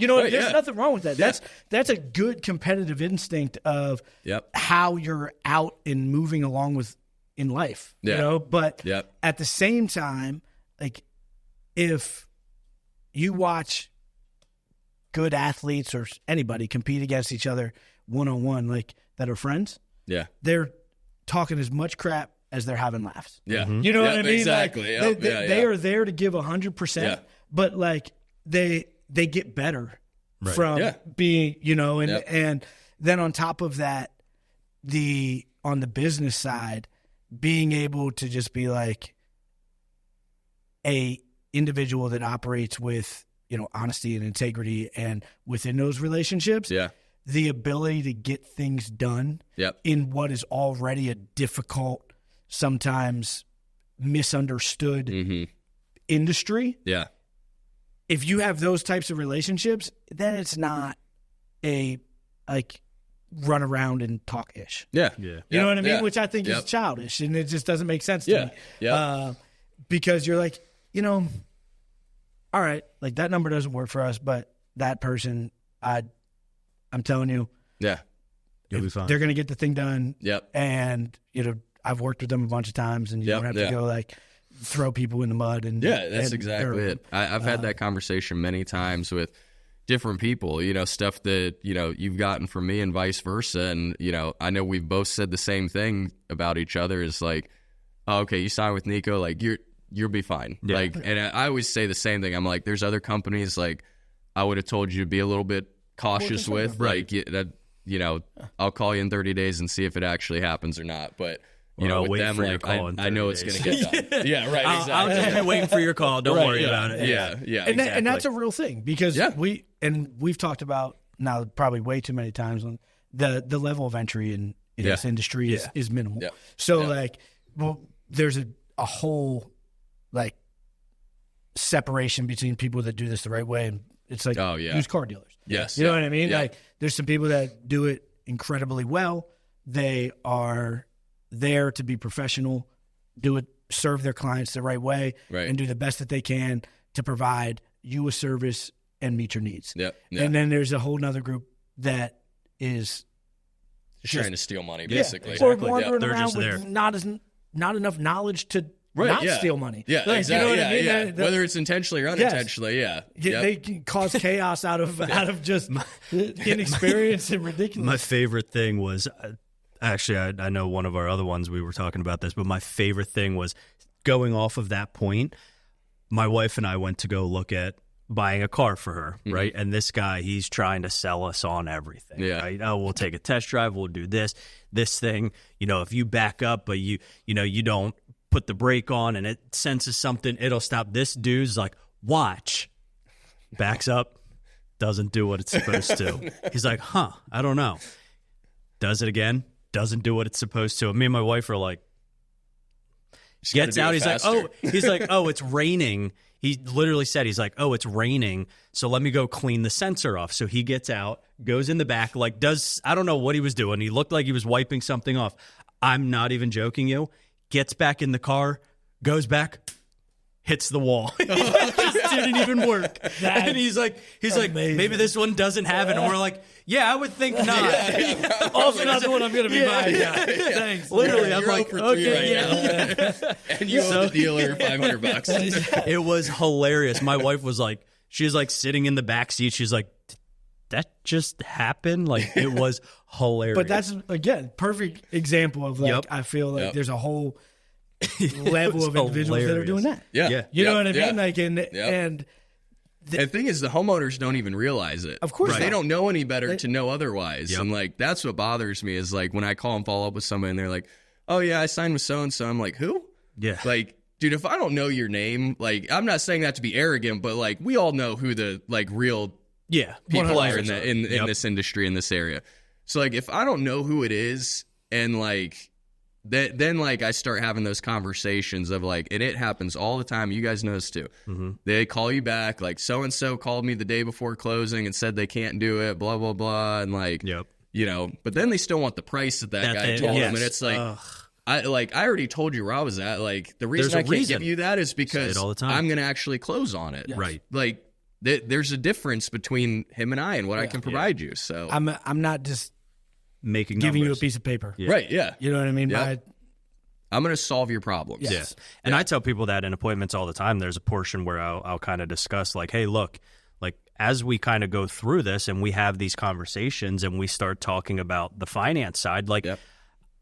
S1: nothing wrong with that. Yeah. That's a good competitive instinct of how you're out and moving along in life. But at the same time, like if you watch good athletes or anybody compete against each other one-on-one, like that are friends, they're talking as much crap as they're having laughs.
S2: Yeah.
S1: You know what I mean?
S2: Exactly.
S1: Like, they are there to give 100%, but like they get better from being, and then on top of that, on the business side, being able to just be like a individual that operates with, honesty and integrity, and within those relationships, the ability to get things done in what is already a difficult, sometimes misunderstood industry.
S2: Yeah.
S1: If you have those types of relationships, then it's not a run around and talk ish.
S2: Yeah.
S1: You know what I mean? Which I think is childish, and it just doesn't make sense to me. Because you're like, all right, like that number doesn't work for us, but that person, I'm telling you,
S3: you'll be fine.
S1: They're going to get the thing done.
S2: Yep.
S1: And I've worked with them a bunch of times, and you don't have to go like throw people in the mud. And
S2: that's exactly it. I've had that conversation many times with different people, stuff that, you've gotten from me and vice versa. And, I know we've both said the same thing about each other is like, oh, okay, you sign with Nico, like you'll be fine. Yeah. Like, and I always say the same thing. I'm like, there's other companies like I would have told you to be a little bit cautious with, like that, I'll call you in 30 days and see if it actually happens or not. But with them, like I know it's going to get done. Yeah, right. Exactly.
S3: I'll just waiting for your call. Don't worry about it.
S2: Yeah.
S1: Exactly. And that's a real thing because we've talked about now probably way too many times on the level of entry in this industry is minimal. Yeah. So there's a whole like separation between people that do this the right way, and it's like used car dealers.
S2: Yes.
S1: You know what I mean? Yeah. Like there's some people that do it incredibly well. They are there to be professional, do it serve their clients the right way
S2: Right.
S1: and do the best that they can to provide you a service and meet your needs.
S2: Yep.
S1: And then there's a whole nother group that is
S2: Just trying to steal money,
S1: yeah,
S2: basically.
S1: or
S3: Exactly.
S1: wandering
S3: They're
S1: around
S3: just there.
S1: with not enough knowledge to not steal money.
S2: Yeah,
S1: Like,
S2: exactly.
S1: You know what I mean?
S2: Yeah.
S1: That-
S2: Whether it's intentionally or unintentionally,
S1: They can cause chaos out of just inexperience and ridiculous.
S3: My favorite thing was actually, I know one of our other ones we were talking about this, but my favorite thing was going off of that point. My wife and I went to go look at buying a car for her, right? And this guy, he's trying to sell us on everything, right? Oh, we'll take a test drive, we'll do this thing. You know, if you back up, but you don't put the brake on and it senses something, it'll stop. This dude's like, watch, backs up, doesn't do what it's supposed to. He's like, I don't know. Does it again, doesn't do what it's supposed to. And me and my wife are like, gets out, he's like, oh, it's raining. He literally said, he's like, oh, it's raining, so let me go clean the sensor off. So he gets out, goes in the back, like I don't know what he was doing. He looked like he was wiping something off. I'm not even joking you. Gets back in the car, goes back, hits the wall. It just didn't even work. And he's like, maybe this one doesn't have it. And we're like, yeah, I would think not.
S1: Also not the one I'm going to be buying. Thanks.
S3: Literally, I'm like,
S2: okay, now. And you owe the dealer $500.
S3: It was hilarious. My wife was like, she's like sitting in the back seat. She's like, did that just happened? Like, it was hilarious.
S1: But that's, again, perfect example of like, I feel like there's a whole level of individuals that are doing that.
S2: Yeah.
S1: You know what I mean? Like, and
S2: the thing is, the homeowners don't even realize it.
S1: Of course
S2: They don't know any better to know otherwise. And like, that's what bothers me is like when I call and follow up with somebody and they're like, oh yeah, I signed with so-and-so. I'm like, who?
S3: Yeah.
S2: Like, dude, if I don't know your name, like, I'm not saying that to be arrogant, but like, we all know who the like real people are in this industry, in this area. So like, if I don't know who it is, and like then like I start having those conversations of like, and it happens all the time. You guys know this too. They call you back, like, so and so called me the day before closing and said they can't do it, blah blah blah, and like, you know, but then they still want the price that guy told them, and it's like, I already told you where I was at. Like, the reason I can't give you that is because I'm going to actually close on it.
S3: Right.
S2: Like, there's a difference between him and I and what I can provide you. So
S1: I'm not just
S3: making
S1: giving
S3: numbers.
S1: you a piece of paper.
S2: Right, yeah.
S1: You know what I mean?
S2: Yep. I'm going to solve your problems.
S1: Yes.
S3: And I tell people that in appointments all the time. There's a portion where I'll kind of discuss like, hey, look, like as we kind of go through this and we have these conversations and we start talking about the finance side, like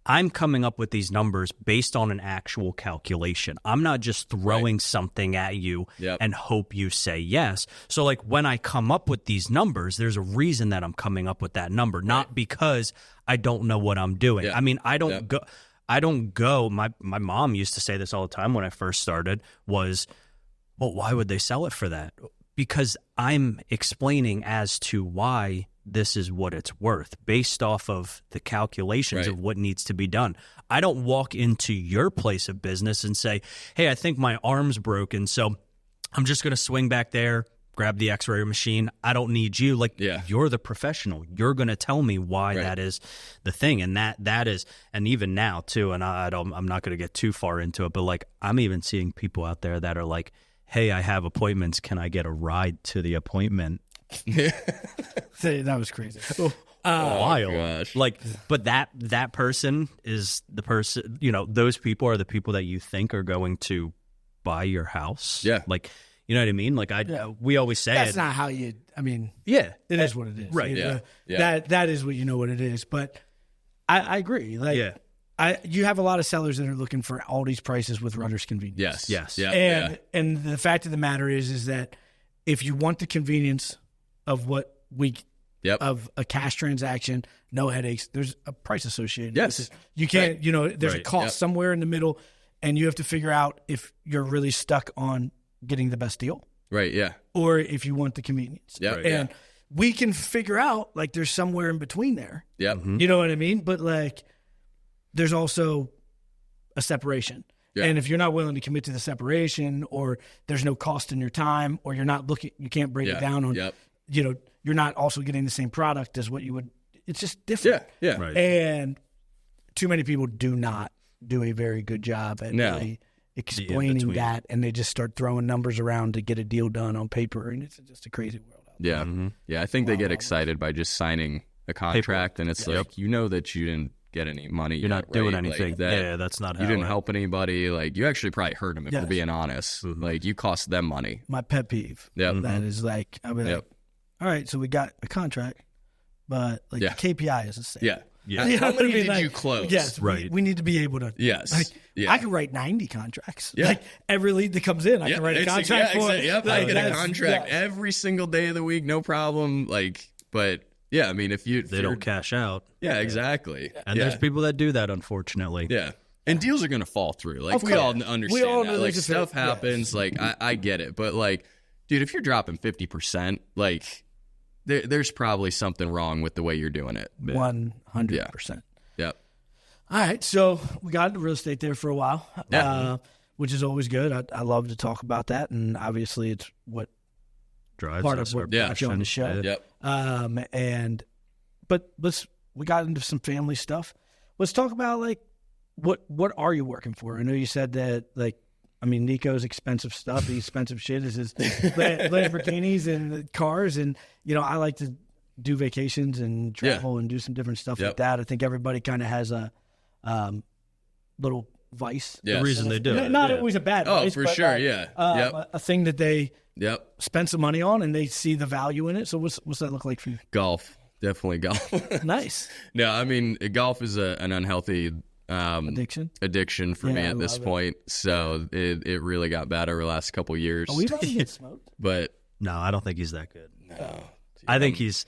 S3: I'm coming up with these numbers based on an actual calculation. I'm not just throwing something at you and hope you say yes. So like when I come up with these numbers, there's a reason that I'm coming up with that number, not because I don't know what I'm doing. I mean, I don't go. My mom used to say this all the time when I first started was, well, why would they sell it for that? Because I'm explaining as to why this is what it's worth based off of the calculations of what needs to be done. I don't walk into your place of business and say, hey, I think my arm's broken, so I'm just going to swing back there, grab the x-ray machine. I don't need you. Like, you're the professional. You're going to tell me why that is the thing. And that is, and even now too, and I'm not going to get too far into it, but like I'm even seeing people out there that are like, hey, I have appointments. Can I get a ride to the appointment?
S1: That was crazy.
S3: Wild.
S2: Gosh.
S3: Like, but that person is the person, you know, those people are the people that you think are going to buy your house.
S2: Yeah.
S3: Like, you know what I mean? Like we always say
S1: that's not how you, I mean,
S3: it
S1: is what it is.
S3: Right.
S1: That is what you know what it is. But I agree. Like, you have a lot of sellers that are looking for all these prices with runner's convenience.
S2: Yes.
S1: And the fact of the matter is that if you want the convenience of what of a cash transaction, no headaches, there's a price associated.
S2: Yes.
S1: You can't, you know, there's a cost somewhere in the middle, and you have to figure out if you're really stuck on getting the best deal.
S2: Right, yeah.
S1: Or if you want the convenience.
S2: Yeah.
S1: And we can figure out, like, there's somewhere in between there.
S2: Yeah.
S1: You know what I mean? But, like, there's also a separation. Yeah. And if you're not willing to commit to the separation, or there's no cost in your time, or you're not looking, you can't break it down on, you know, you're not also getting the same product as what you would, it's just different.
S2: Yeah.
S3: Right.
S1: And too many people do not do a very good job at really explaining that, and they just start throwing numbers around to get a deal done on paper, and it's just a crazy world out there.
S2: Yeah. Yeah, I think they get excited by just signing a contract, and it's like, you know that you didn't get any money.
S3: You're not doing anything.
S2: Like that,
S3: that's not how
S2: you didn't help anybody. Like, you actually probably hurt them, if we're being honest. Like, you cost them money.
S1: My pet peeve. That is like, I'll be like, all right, so we got a contract, but like the KPI is the same.
S2: Yeah.
S1: You know
S2: How many
S1: what I mean?
S2: did you close?
S1: Yes,
S3: right.
S1: We need to be able to.
S2: Yes.
S1: Like, I can write 90 contracts.
S2: Yeah.
S1: Like every lead that comes in, I can write a contract for.
S2: Yep, I get a contract every single day of the week, no problem. Like, but yeah, I mean, if they
S3: don't cash out.
S2: Yeah, exactly.
S3: And there's people that do that, unfortunately.
S2: Yeah. And deals are going to fall through. Like, we all understand that. Like, stuff happens. Like, I get it. But, like, dude, if you're dropping 50%, like, there's probably something wrong with the way you're doing it.
S1: 100%.
S2: Yep.
S1: All right. So we got into real estate there for a while, which is always good. I love to talk about that. And obviously, it's what
S3: drives
S1: part of what got you on the show.
S2: Yep.
S1: But we got into some family stuff. Let's talk about, like, what are you working for? I know you said that, like, I mean, Nico's expensive stuff. The expensive shit is his Lamborghinis and cars. And, you know, I like to do vacations and travel and do some different stuff like that. I think everybody kind of has a little vice.
S2: Yes.
S3: The reason they do it.
S1: Not always a bad vice.
S2: For sure,
S1: a thing that they spend some money on and they see the value in it. So what's that look like for you?
S2: Golf. Definitely golf.
S1: Nice.
S2: No, I mean, golf is an unhealthy addiction for me at this point. So it really got bad over the last couple years.
S1: Are we about to get smoked?
S2: But
S3: no, I don't think he's that good.
S2: No,
S3: I think he's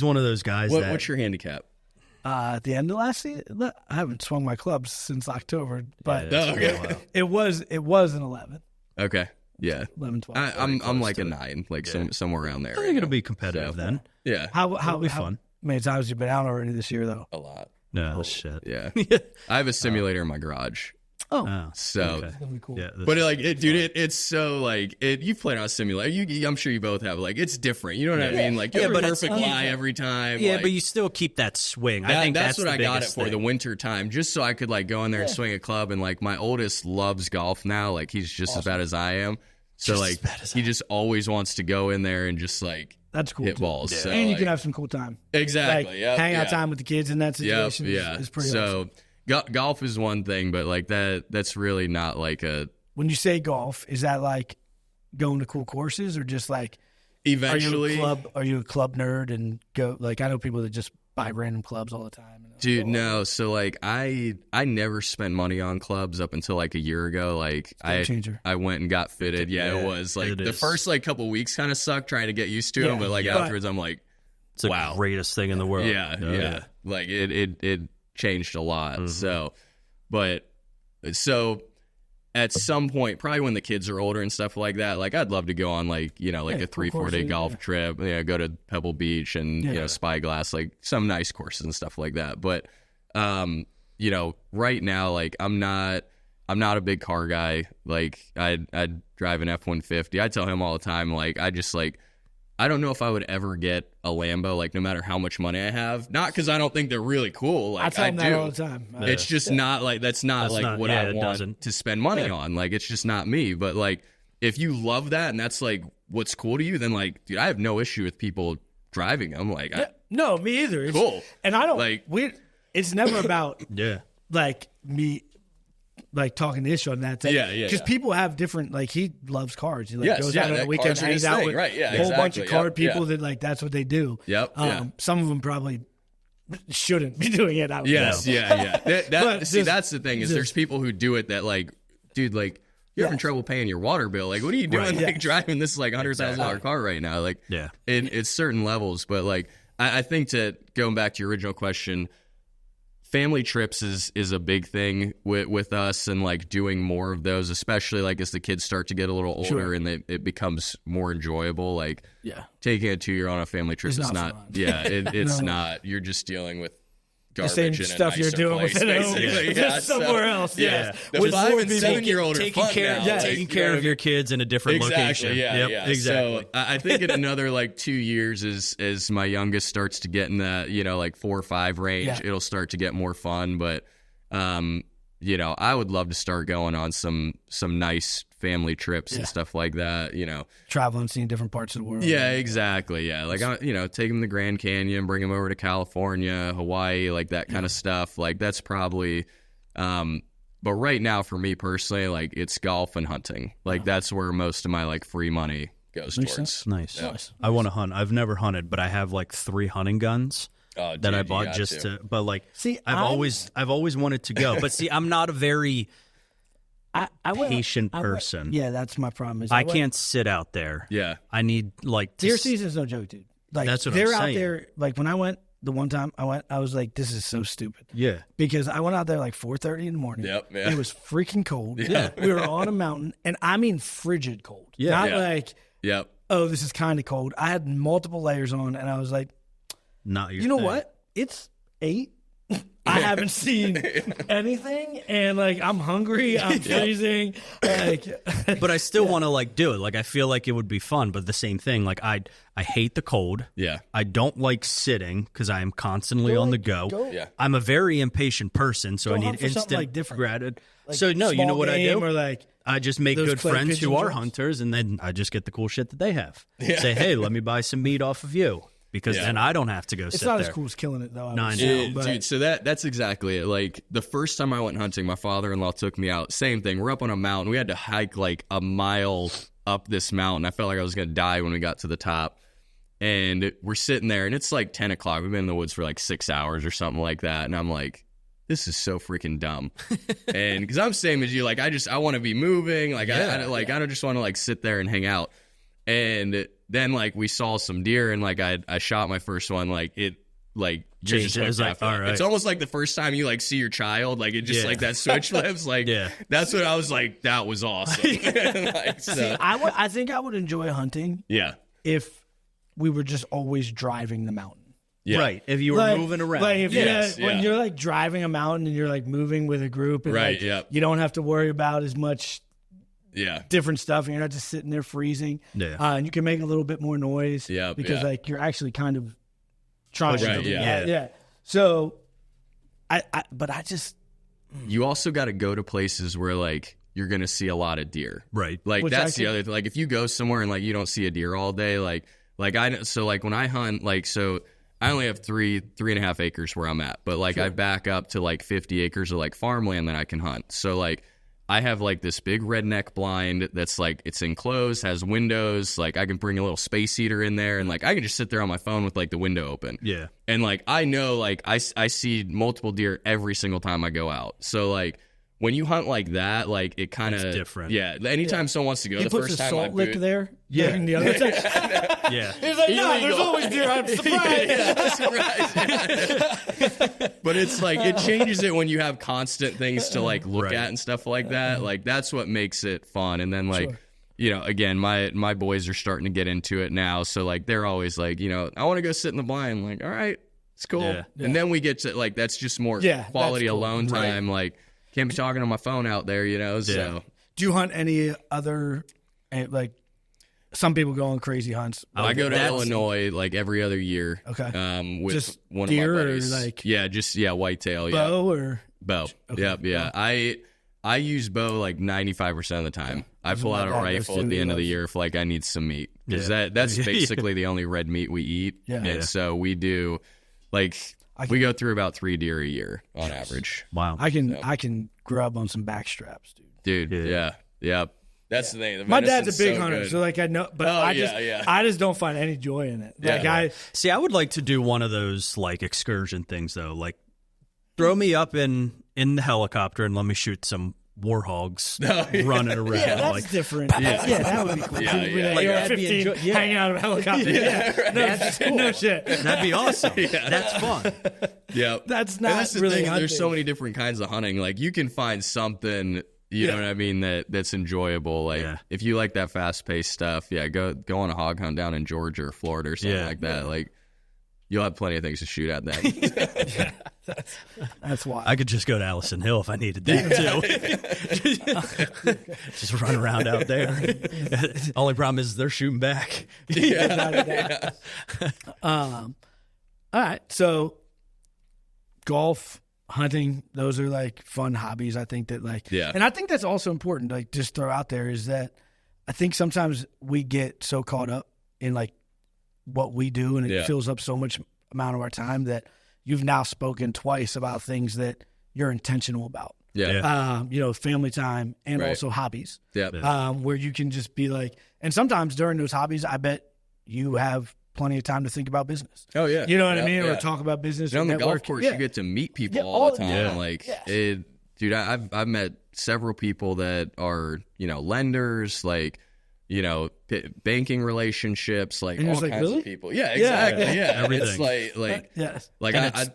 S3: one of those guys.
S2: What's your handicap?
S1: At the end of last season, I haven't swung my clubs since October, but it was an 11.
S2: Okay, yeah,
S1: 11, 12.
S2: I'm like a 9, like somewhere around there.
S3: I think it'll be competitive then.
S2: Yeah,
S3: it'll be fun.
S1: Many times you've been out already this year, though?
S2: A lot.
S3: No shit.
S2: Yeah, I have a simulator in my garage.
S1: Oh,
S2: so
S1: that's gonna be cool.
S3: Yeah,
S2: but it's so like you've played on a simulator. I'm sure you both have. Like, it's different. You know what I mean? Like, you have a perfect lie every time.
S3: Yeah,
S2: like,
S3: but you still keep that swing. I think that's
S2: what
S3: the
S2: I got it for
S3: thing.
S2: the winter time, just so I could like go in there and swing a club. And like, my oldest loves golf now. Like, he's just as bad as I am. So like, he just always wants to go in there and just like.
S1: That's cool.
S2: Hit balls.
S1: Yeah.
S2: So,
S1: and you can have some cool time.
S2: Exactly.
S1: Like, hang out time with the kids in that situation is pretty awesome.
S2: Golf is one thing, but like that's really not like a.
S1: When you say golf, is that like going to cool courses or just like
S2: eventually?
S1: Are you a club nerd and go like I know people that just buy random clubs all the time.
S2: Dude, no. So like I never spent money on clubs up until like a year ago. Like I went and got fitted. Yeah, it was like the first like couple weeks kind of sucked trying to get used to them, but like afterwards I'm like,
S3: it's the greatest thing in the world.
S2: Yeah. Like it changed a lot. So at some point, probably when the kids are older and stuff like that, like I'd love to go on like, you know, like a 3-4 day golf trip, go to Pebble Beach and, Spyglass, like some nice courses and stuff like that. But, right now, like I'm not a big car guy. Like I drive an F-150. I tell him all the time, like, I don't know if I would ever get a Lambo, like no matter how much money I have. Not because I don't think they're really cool. Like,
S1: I tell them that all the time.
S2: It's just not like that's not what I want to spend money on. Like, it's just not me. But like, if you love that and that's like what's cool to you, then like, dude, I have no issue with people driving them. Like,
S1: no, me either. It's
S2: cool.
S1: And I don't like. It's never about like me. Like talking the issue on that, because people have different. Like he loves cars. He goes out on the weekend, hangs out with a whole bunch of car people that like that's what they do. Some of them probably shouldn't be doing it. I don't know.
S2: That's the thing is there's people who do it that like, dude, like you're having trouble paying your water bill. Like, what are you doing? Like driving this like $100,000 car right now? Like, it's certain levels, but like I think going back to your original question. Family trips is a big thing with us and like doing more of those, especially like as the kids start to get a little older and it becomes more enjoyable. Like taking a 2-year on a family trip is not it's not. You're just dealing with garbage
S1: the same stuff you're doing with it somewhere else.
S2: The 5 and 7-year-old are fun now.
S3: Taking care of your kids in a different location. Exactly.
S2: So I think in another like 2 years, as my youngest starts to get in that like 4 or 5 range, it'll start to get more fun. But you know, I would love to start going on some nice family trips and stuff like that, you know.
S1: Traveling, seeing different parts of the world.
S2: Yeah, exactly. Yeah. Like, you know, take them to Grand Canyon, bring them over to California, Hawaii, like that kind of stuff. Like, that's probably, but right now for me personally, like, it's golf and hunting. Like, that's where most of my, like, free money goes towards.
S3: Nice.
S2: Yeah.
S3: I want to hunt. I've never hunted, but I have like 3 hunting guns.
S2: Oh,
S3: that
S2: dude,
S3: I
S2: you
S3: bought
S2: got
S3: just to, but like,
S1: See,
S3: I've always wanted to go, but see, I'm not a very patient person.
S1: Yeah, that's my problem. Is
S3: I can't sit out there.
S2: Yeah.
S3: I need like
S1: deer season's no joke, dude. Like
S3: That's what I'm
S1: they're out
S3: saying.
S1: there. Like when I went the one time I went, I was like, this is so stupid.
S3: Yeah.
S1: Because I went out there like 4:30 in the morning.
S2: Yep, yeah.
S1: It was freaking cold.
S2: Yeah.
S1: We were on a mountain, and I mean frigid cold.
S3: Yeah.
S1: Not
S2: Yeah.
S1: like,
S2: Yep.
S1: oh, this is kind of cold. I had multiple layers on, and I was like,
S3: Not your
S1: you know
S3: thing.
S1: what? It's 8. I haven't seen anything, and like I'm hungry, I'm freezing. Like,
S3: But I still want to like do it. Like I feel like it would be fun, but the same thing. Like I hate the cold.
S2: Yeah.
S3: I don't like sitting because I am constantly on the go.
S2: Yeah.
S3: I'm a very impatient person, so I
S1: Go
S3: need
S1: hunt for something,
S3: instant
S1: like, different.
S3: gratitude.
S1: like
S3: So no, you know
S1: small
S3: what I
S1: game
S3: do?
S1: Or like,
S3: I just make
S1: those
S3: good
S1: clay
S3: friends
S1: pigeon
S3: who are
S1: joints?
S3: hunters, and then I just get the cool shit that they have. Say, hey, let me buy some meat off of you, because then I don't have to go
S1: it's
S3: sit
S1: not
S3: there.
S1: as cool as killing it though. I
S3: No,
S1: would
S3: I
S1: say,
S3: know.
S1: but
S2: Dude, so that's exactly it. Like, the first time I went hunting, my father-in-law took me out. Same thing. We're up on a mountain. We had to hike like a mile up this mountain. I felt like I was going to die when we got to the top. And we're sitting there, and it's like 10 o'clock. We've been in the woods for like 6 hours or something like that. And I'm like, this is so freaking dumb. And because I'm same as you, like, I want to be moving. Like, I don't just want to like sit there and hang out. And then like we saw some deer, and like I shot my first one. Like it, like you're just
S3: Changed it. It was
S2: hooked
S3: like,
S2: after that.
S3: all right.
S2: It's almost like the first time you like see your child. Like it just like that switch flips. Like that's what I was like. That was awesome. Like, so,
S1: I think I would enjoy hunting
S2: yeah.
S1: if we were just always driving the mountain.
S2: Yeah.
S3: Right. If you were
S1: Like,
S3: moving around.
S1: like if
S2: Yes,
S1: when
S2: yeah.
S1: you're like driving a mountain and you're like moving with a group, and
S2: Right,
S1: like,
S2: yep.
S1: you don't have to worry about as much
S2: Yeah.
S1: different stuff, and you're not just sitting there freezing.
S3: Yeah.
S1: And you can make a little bit more noise.
S2: Yep,
S1: because
S2: yeah.
S1: like you're actually kind of trying
S2: Right,
S1: to
S2: yeah.
S1: yeah. So but I just
S2: You also got to go to places where like you're gonna see a lot of deer.
S3: Right.
S2: Like
S1: Which
S2: that's
S1: I
S2: the other thing. Like if you go somewhere and like you don't see a deer all day, like I so like when I hunt, like so I only have 3.5 acres where I'm at, but like I back up to like 50 acres of like farmland that I can hunt. So like I have like this big redneck blind that's like it's enclosed, has windows. Like I can bring a little space heater in there, and like I can just sit there on my phone with like the window open.
S3: Yeah.
S2: And like I know like I see multiple deer every single time I go out. So like when you hunt like that, like it kind of
S3: different.
S2: Yeah. Anytime someone wants to go,
S1: he
S2: the
S1: puts
S2: first
S1: a
S2: time
S1: salt
S2: I
S1: lick
S2: boot,
S1: there. Yeah. The other side.
S3: Yeah.
S1: He's like, no, there's always deer. I'm surprised.
S2: But it's like it changes it when you have constant things to like look at and stuff like that. Like that's what makes it fun. And then like you know, again, my boys are starting to get into it now, so like they're always like, you know, I want to go sit in the blind. I'm like, all right, it's cool.
S3: Yeah.
S2: And then we get to like that's just more quality
S1: that's cool.
S2: alone time. Like can't be talking on my phone out there, you know. So
S1: Do you hunt any other like? Some people go on crazy hunts.
S2: I go to Illinois like every other year.
S1: Okay.
S2: With
S1: Just
S2: one
S1: deer
S2: of my
S1: or,
S2: buddies.
S1: like,
S2: whitetail.
S1: Bow or
S2: Bow.
S1: Okay.
S2: Yep. Yeah. I use bow like 95% of the time. I pull out a rifle at the end of the year if like I need some meat, because that's basically the only red meat we eat.
S1: Yeah.
S2: And so we do like we go through about 3 deer a year on average.
S3: Wow.
S1: I can grub on some backstraps, dude.
S2: Dude. Yeah. Yep. That's the thing. The
S1: My dad's a
S2: venison's
S1: big
S2: so
S1: hunter,
S2: good.
S1: so like I know, but I just don't find any joy in it. Like
S3: See, I would like to do one of those like excursion things though. Like throw me up in the helicopter and let me shoot some warhogs running around.
S1: yeah, that's
S3: like
S1: different. Yeah, that would be cool.
S2: Yeah, yeah.
S1: Like
S3: That'd be
S1: AR-15 hanging out of a helicopter. No shit.
S3: that'd be awesome. That's fun.
S2: Yep.
S1: That's
S2: And
S1: not
S2: that's the
S1: really
S2: thing.
S1: hunting.
S2: There's so many different kinds of hunting. Like you can find something, you know what I mean, that's enjoyable. Like if you like that fast paced stuff, go on a hog hunt down in Georgia or Florida or something like that. Like you'll have plenty of things to shoot at then.
S1: That's why.
S3: I could just go to Allison Hill if I needed that too. Just run around out there. Only problem is they're shooting back.
S1: All right, so golf, hunting, those are like fun hobbies. I think that and I think that's also important. Like just throw out there is that I think sometimes we get so caught up in like what we do and it fills up so much amount of our time that you've now spoken twice about things that you're intentional about. Family time and also hobbies. Where you can just be like, and sometimes during those hobbies, I bet you have plenty of time to think about business.
S2: Oh yeah,
S1: you know what I mean, or talk about business.
S2: And on the golf course, you get to meet people all the time. Dude, I've met several people that are lenders, like banking relationships, like all kinds of people. Yeah, exactly. Everything. It's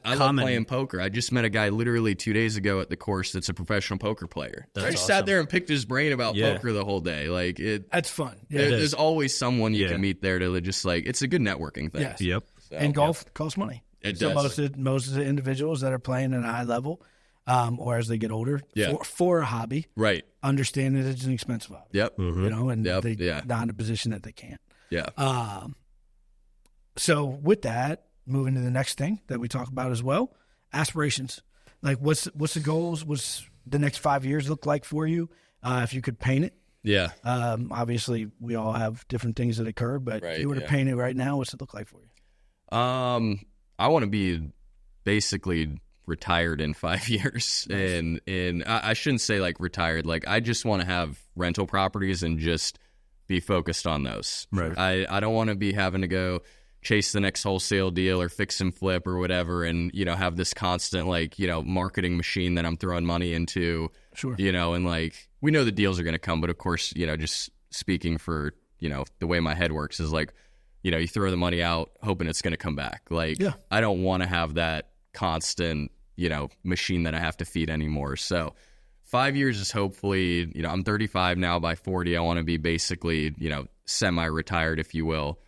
S2: I love playing poker. I just met a guy literally 2 days ago at the course that's a professional poker player. I just sat there and picked his brain about poker the whole day. Like that's
S1: fun.
S2: There's always someone you can meet there to just like, it's a good networking thing.
S1: Yes. Yep. So, and golf costs money.
S2: It does.
S1: Most of the individuals that are playing at a high level, or as they get older, for a hobby, understand that it's an expensive hobby.
S2: Yep. Mm-hmm.
S1: And they're not in a position that they can't.
S2: Yeah.
S1: So with that, moving to the next thing that we talk about as well, aspirations. Like what's the goals? What's the next 5 years look like for you? If you could paint it.
S2: Yeah.
S1: Obviously we all have different things that occur, but if you were to paint it right now, what's it look like for you?
S2: I want to be basically retired in 5 years. Nice. And I shouldn't say like retired. Like I just want to have rental properties and just be focused on those.
S3: Right.
S2: I don't want to be having to go chase the next wholesale deal or fix and flip or whatever. And, have this constant marketing machine that I'm throwing money into, and like, we know the deals are going to come, but of course, just speaking for, the way my head works is like, you throw the money out hoping it's going to come back. Like, I don't want to have that constant, machine that I have to feed anymore. So 5 years is hopefully, I'm 35 now. By 40, I want to be basically, semi-retired, if you will,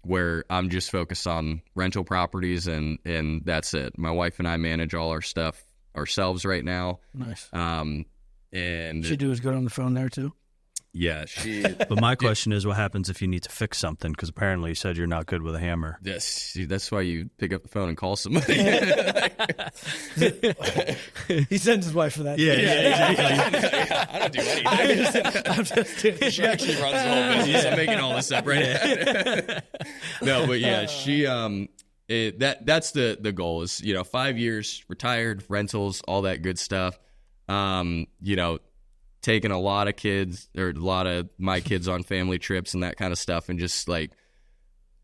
S2: where I'm just focused on rental properties and that's it. My wife and I manage all our stuff ourselves right now.
S1: Nice.
S2: And
S1: she do as good on the phone there too.
S2: Yeah, she.
S3: But my question is, what happens if you need to fix something? Because apparently you said you're not good with a hammer.
S2: Yes, that's why you pick up the phone and call somebody.
S1: He sends his wife for that.
S3: Yeah, exactly.
S2: I don't do anything.
S1: I'm just kidding.
S2: She actually runs the whole business. I'm making all this up right now. No, but yeah, she. That's the goal is 5 years retired, rentals, all that good stuff. Taking a lot of kids or a lot of my kids on family trips and that kind of stuff. And just like,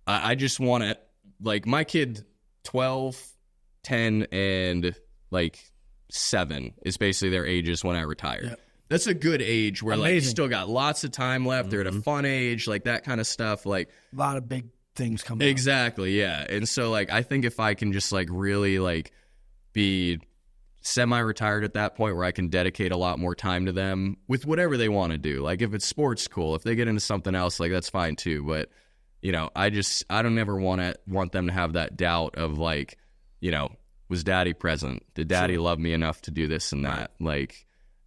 S2: I just want to, like my kid 12, 10, and like 7 is basically their ages when I retire. Yep. That's a good age where like you still got lots of time left. They're at a fun age, like that kind of stuff. Like
S1: a lot of big things coming
S2: Exactly. Yeah. And so like, I think if I can just like really like be semi-retired at that point where I can dedicate a lot more time to them with whatever they want to do. Like if it's sports, cool. If they get into something else, like that's fine too. But I don't ever want them to have that doubt of like, was daddy present? Did daddy love me enough to do this and that? Right. Like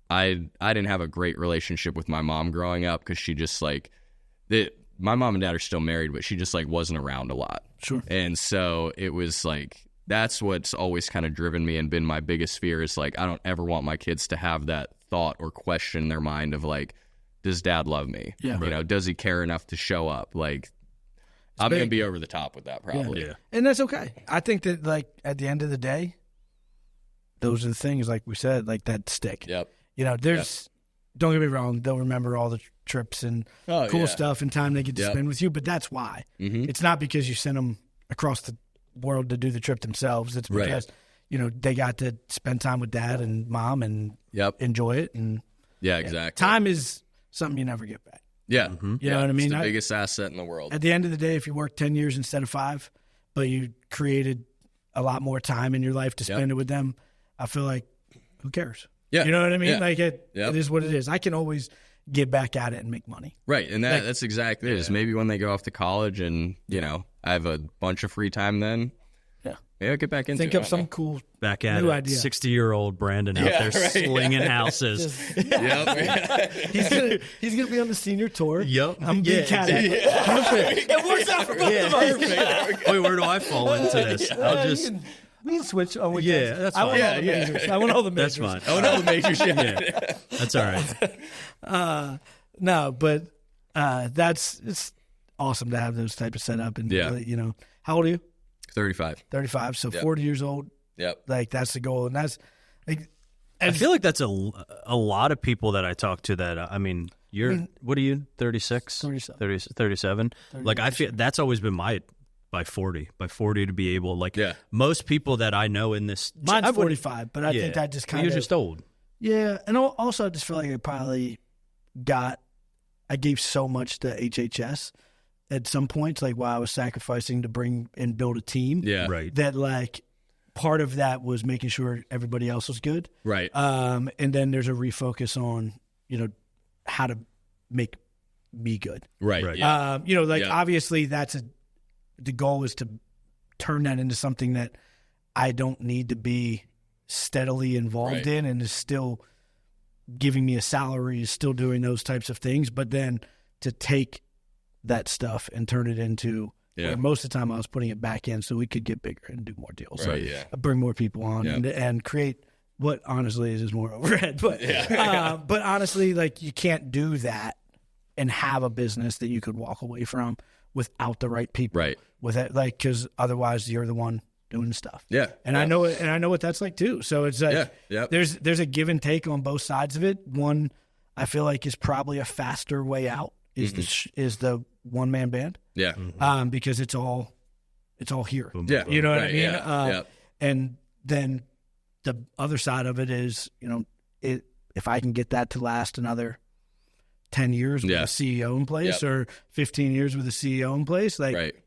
S2: I didn't have a great relationship with my mom growing up because she just like my mom and dad are still married, but she just like wasn't around a lot.
S1: Sure.
S2: And so it was like, that's what's always kind of driven me and been my biggest fear is like, I don't ever want my kids to have that thought or question in their mind of like, does dad love me?
S1: Yeah.
S2: Does he care enough to show up? Like, I'm going to be over the top with that probably.
S3: Yeah.
S1: And that's okay. I think that like at the end of the day, those are the things like we said, like that stick.
S2: Yep.
S1: Don't get me wrong, they'll remember all the trips and cool stuff and time they get to spend with you, but that's why.
S2: Mm-hmm.
S1: It's not because you sent them across the world to do the trip themselves. It's because they got to spend time with dad and mom and enjoy it. And
S2: exactly.
S1: Time is something you never get back.
S2: Yeah.
S3: Mm-hmm.
S1: You know what I mean?
S2: It's the biggest asset in the world.
S1: At the end of the day, if you work 10 years instead of 5, but you created a lot more time in your life to spend it with them, I feel like who cares?
S2: Yeah.
S1: You know what I mean?
S2: Yeah.
S1: Like it is what it is. I can always get back at it and make money.
S2: Right. And that's exactly it. Is maybe when they go off to college and, I have a bunch of free time then. Yeah, get back into it.
S1: Think of some cool
S3: back at
S1: new
S3: it.
S1: idea.
S3: 60-year-old Brandon out there slinging houses.
S1: He's gonna be on the senior tour.
S3: Yep.
S1: I'm being cat. It works out for both of us.
S3: Wait, where do I fall into this?
S1: We can switch on weekends.
S3: Yeah, that's
S1: I want
S3: fine.
S1: all the majors. I want all the majors.
S3: That's fine.
S2: Oh no, the majors. Yeah.
S3: That's all right.
S1: No, but it's awesome to have those type of setup. And you know, how old are you?
S2: 35.
S1: 35. So 40 years old.
S2: Yep.
S1: Like that's the goal, and that's like.
S3: I feel like that's a lot of people that I talk to that, I mean, what are you, 36? 37? Like, I feel that's always been by 40 to be able, like, most people that I know in this.
S1: Mine's 45, but I think that just kind of.
S3: You're just old.
S1: Yeah, and also I just feel like I gave so much to HHS at some points, like while I was sacrificing to bring and build a team.
S2: Yeah.
S3: Right.
S1: That, like, part of that was making sure everybody else was good.
S2: Right.
S1: And then there's a refocus on, you know, how to make me good.
S2: Right.
S3: Yeah.
S1: You know, like obviously the goal is to turn that into something that I don't need to be steadily involved in and is still giving me a salary, is still doing those types of things. But then to take that stuff and turn it into, where most of the time I was putting it back in so we could get bigger and do more deals.
S2: Right,
S1: bring more people on and create what honestly is more overhead. But but honestly, like, you can't do that and have a business that you could walk away from without the right people.
S2: Right.
S1: With it, like, because otherwise you're the one doing the stuff.
S2: Yeah.
S1: And I know it, and I know what that's like too. So it's like there's a give and take on both sides of it. One I feel like is probably a faster way out is the one man band.
S2: Yeah.
S1: Because it's all here.
S2: Yeah.
S1: You know what I mean?
S2: Yeah.
S1: And then the other side of it is, you know, if I can get that to last another 10 years with a CEO in place or 15 years with a CEO in place, like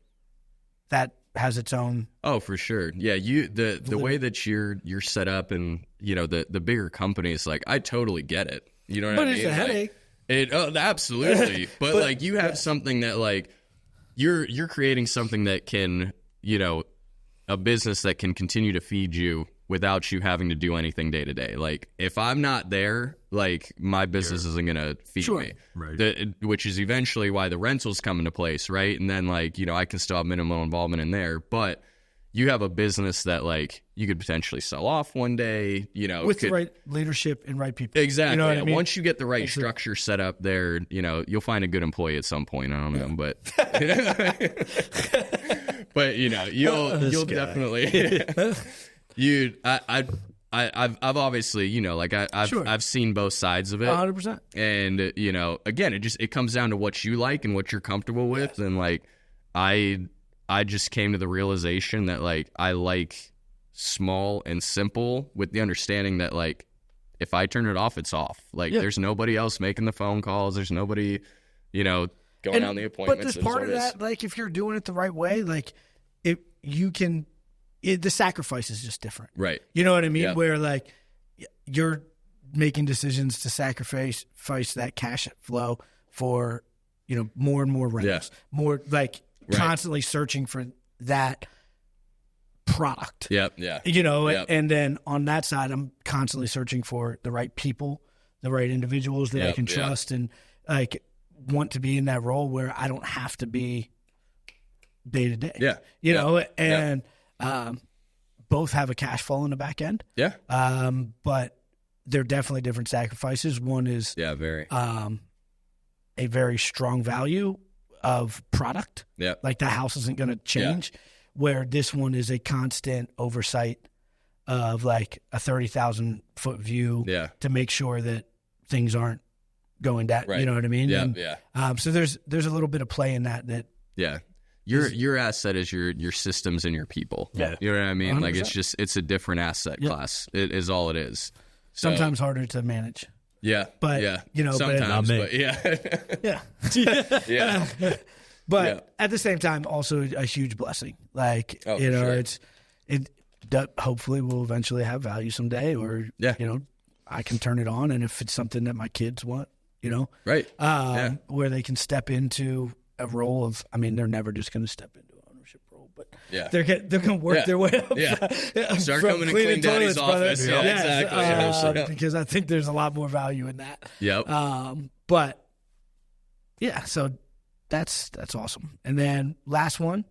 S1: that has its own.
S2: Oh, for sure. Yeah. The way that you're set up and, you know, the bigger companies, like, I totally get it. You know what I mean?
S1: But it's a headache.
S2: Absolutely. But like, you have something that, like, you're creating something that can, you know, a business that can continue to feed you without you having to do anything day to day. Like, if I'm not there, like, my business isn't going to feed me.
S3: Right.
S2: Which is eventually why the rentals come into place, right? And then, like, you know, I can still have minimal involvement in there, but you have a business that, like, you could potentially sell off one day, you know.
S1: With the right leadership and right people.
S2: Exactly.
S1: You know what I mean?
S2: Once you get the right structure set up there, you know, you'll find a good employee at some point. I don't know, but but, you know, you'll definitely I've obviously, you know, like, I've seen both sides of it.
S1: 100%.
S2: And, you know, again, it comes down to what you like and what you're comfortable with. And, like, I just came to the realization that, like, I like small and simple, with the understanding that, like, if I turn it off, it's off. Like, there's nobody else making the phone calls. There's nobody, you know, going on the appointments.
S1: But there's part of that, like, if you're doing it the right way, like, the sacrifice is just different.
S2: Right.
S1: You know what I mean?
S2: Yeah.
S1: Where, like, you're making decisions to sacrifice that cash flow for, you know, more and more rentals. More, like, constantly searching for that product.
S2: Yeah.
S1: You know, and then on that side, I'm constantly searching for the right people, the right individuals that I can trust and, like, want to be in that role where I don't have to be day to day.
S2: Yeah.
S1: You know, and both have a cash flow in the back end.
S2: Yeah.
S1: But they're definitely different sacrifices. One is
S2: very
S1: a very strong value of product.
S2: Yeah.
S1: Like, the house isn't going to change. Where this one is a constant oversight of, like, a 30,000-foot view to make sure that things aren't going down. Right. You know what I mean?
S2: Yeah.
S1: And, so there's a little bit of play in that.
S2: Your asset is your systems and your people.
S1: Yeah.
S2: You know what I mean?
S1: 100%.
S2: Like, it's a different asset class. It is all it is. So,
S1: sometimes harder to manage.
S2: Yeah.
S1: But, you know,
S2: sometimes, but
S1: yeah. But at the same time, also a huge blessing. Like, you know, it hopefully will eventually have value someday, or, you know, I can turn it on. And if it's something that my kids want, you know, where they can step into a role of, I mean, they're never just going to step into an ownership role, but they're going to work their way up.
S2: Start coming to clean daddy's office.
S1: Exactly. Because I think there's a lot more value in that. But so that's awesome. And then last one,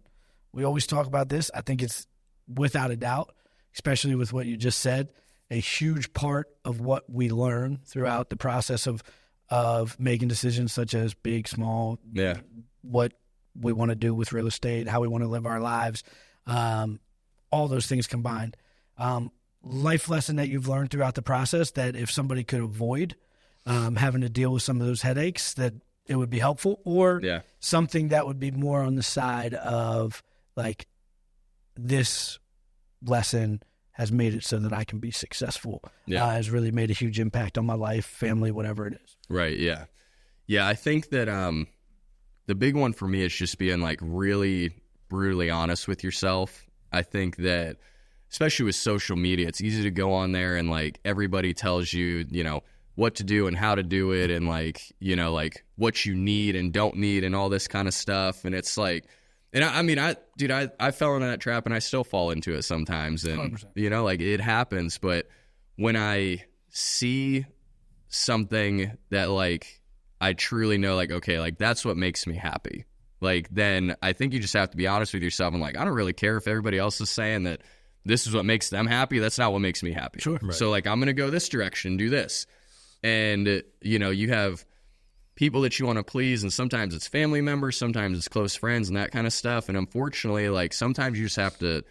S1: we always talk about this. I think it's without a doubt especially with what you just said, a huge part of what we learn throughout the process of making decisions such as big, small, what we want to do with real estate, how we want to live our lives, all those things combined. Life lesson that you've learned throughout the process that if somebody could avoid having to deal with some of those headaches, that it would be helpful, or something that would be more on the side of like, this lesson has made it so that I can be successful, has really made a huge impact on my life, family, whatever it is.
S2: Right. Yeah. Yeah. I think that the big one for me is just being like really brutally honest with yourself. I think that especially with social media, it's easy to go on there and like everybody tells you, you know, what to do and how to do it, and like, you know, like what you need and don't need and all this kind of stuff. And it's like, and I fell into that trap and I still fall into it sometimes. And,
S1: 100%.
S2: you know, like it happens. But when I see something that like I truly know, like, okay, like that's what makes me happy, like, then I think you just have to be honest with yourself and like, I don't really care if everybody else is saying that this is what makes them happy. That's not what makes me happy.
S1: Sure.
S3: Right.
S2: So like, I'm going to go this direction, do this. And, you know, you have people that you want to please, and sometimes it's family members, sometimes it's close friends and that kind of stuff. And unfortunately, like sometimes you just have to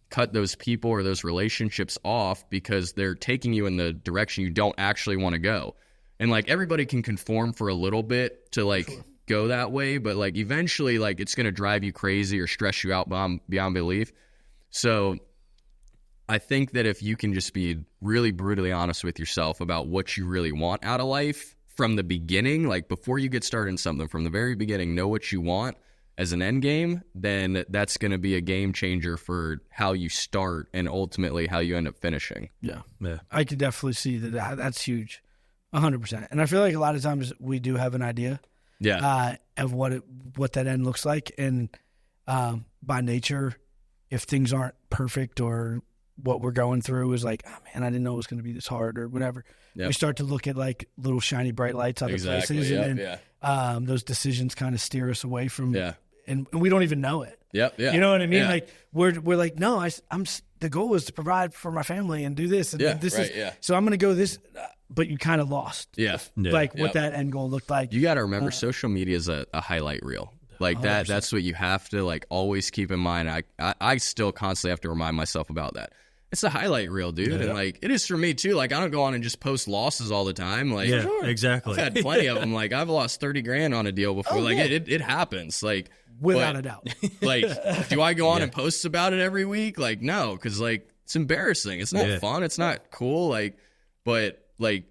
S2: cut those people or those relationships off because they're taking you in the direction you don't actually want to go. And like everybody can conform for a little bit to like go that way, but like eventually like it's going to drive you crazy or stress you out beyond belief. So I think that if you can just be really brutally honest with yourself about what you really want out of life from the beginning, like before you get started in something, from the very beginning, know what you want as an end game, then that's going to be a game changer for how you start and ultimately how you end up finishing.
S1: Yeah. I could definitely see that's huge, 100%. And I feel like a lot of times we do have an idea of what that end looks like. And by nature, if things aren't perfect or what we're going through is like, oh man, I didn't know it was going to be this hard or whatever. Yep. We start to look at like little shiny bright lights other places, and then those decisions kind of steer us away from, and we don't even know it. You know what I mean? Yeah. Like we're like, no, I'm the goal is to provide for my family and do this, and so I'm going to go this, but you kind of lost. Like what that end goal looked like.
S2: You got to remember, social media is a highlight reel. Like 100%. That's what you have to like always keep in mind. I still constantly have to remind myself about that. It's a highlight reel, dude. And like, it is for me too. Like, I don't go on and just post losses all the time. Like,
S3: exactly.
S2: I've had plenty of them. Like, I've lost 30 grand on a deal before. It happens. Like,
S1: without a doubt.
S2: Like, do I go on and post about it every week? Like, no, because like, it's embarrassing. It's not fun. It's not cool. Like, but like,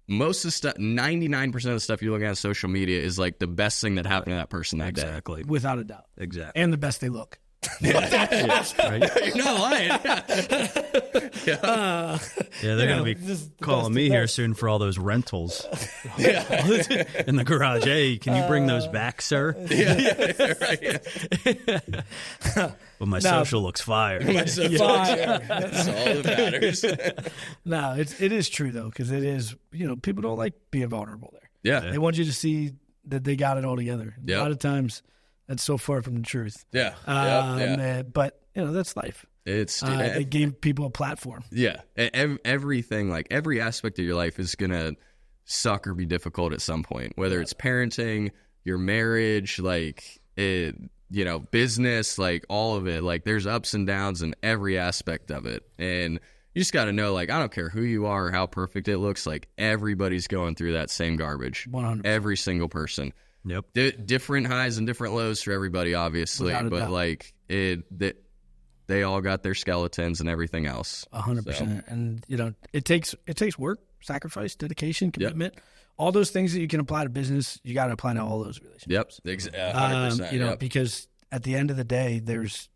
S2: most of the stuff, 99% of the stuff you look at on social media is like the best thing that happened to that person that day.
S1: Without a doubt.
S3: Exactly.
S1: And the best they look.
S2: You're not lying.
S3: They're going to be calling me here soon for all those rentals in the garage. Hey, can you bring those back, sir? But my social looks fire.
S2: That's all that matters.
S1: No, it is true though, because it is, you know, people don't like being vulnerable there. They want you to see that they got it all together. A lot of times that's so far from the truth. But you know, that's life.
S2: It's
S1: they gave people a platform.
S2: Everything, like every aspect of your life is gonna suck or be difficult at some point, whether it's parenting, your marriage, like it, you know, business, like all of it. Like there's ups and downs in every aspect of it, and you just got to know, like, I don't care who you are or how perfect it looks, like everybody's going through that same garbage.
S1: 100%.
S2: Every single person. Different highs and different lows for everybody, obviously, but like they all got their skeletons and everything else.
S1: 100%. And you know, it takes work, sacrifice, dedication, commitment, all those things that you can apply to business. You got to apply to all those relationships.
S2: 100%.
S1: You know, because at the end of the day, there's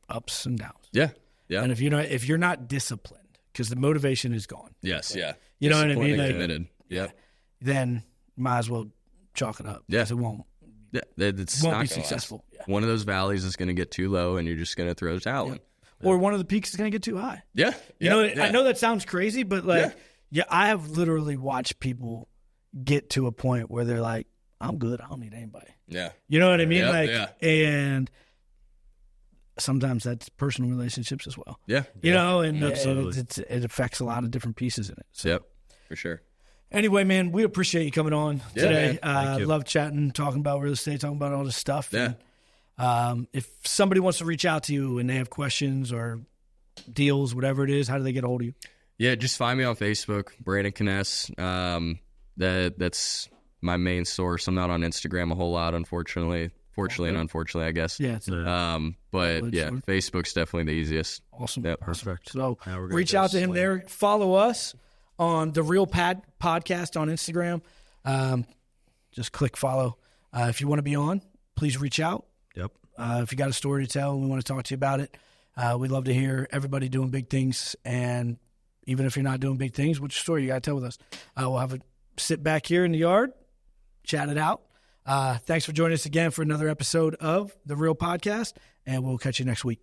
S1: ups and downs. And if you're not disciplined, because the motivation is gone.
S2: You
S1: know what I mean? Like,
S2: committed.
S1: Then might as well chalk it up. It won't.
S2: It
S1: won't be successful.
S2: One of those valleys is going to get too low, and you're just going to throw the towel in.
S1: Or one of the peaks is going to get too high.
S2: You
S1: know, I know that sounds crazy, but like, I have literally watched people get to a point where they're like, "I'm good. I don't need anybody." You know what I mean? And sometimes that's personal relationships as well.
S2: Yeah.
S1: You know, and
S3: Absolutely.
S1: it affects a lot of different pieces in it. So.
S2: Yep, for sure.
S1: Anyway, man, we appreciate you coming on today.
S3: Thank you.
S1: Love chatting, talking about real estate, talking about all this stuff.
S2: Yeah.
S1: And, if somebody wants to reach out to you and they have questions or deals, whatever it is, how do they get a hold of you?
S2: Yeah, just find me on Facebook, Brandon Knoess. That's my main source. I'm not on Instagram a whole lot, unfortunately. Fortunately and unfortunately, I guess.
S1: Yeah.
S2: But yeah, Facebook's definitely the easiest.
S1: Awesome.
S2: Yep.
S3: Perfect.
S1: So
S3: Now we're gonna
S1: reach
S3: go
S1: out to him
S3: swing.
S1: there. Follow us on the Real Podcast on Instagram. Just click follow. If you want to be on, please reach out.
S3: Yep.
S1: If you got a story to tell and we want to talk to you about it, we'd love to hear everybody doing big things. And even if you're not doing big things, what's your story you got to tell with us? We'll have a sit back here in the yard, chat it out. Thanks for joining us again for another episode of The Real Podcast, and we'll catch you next week.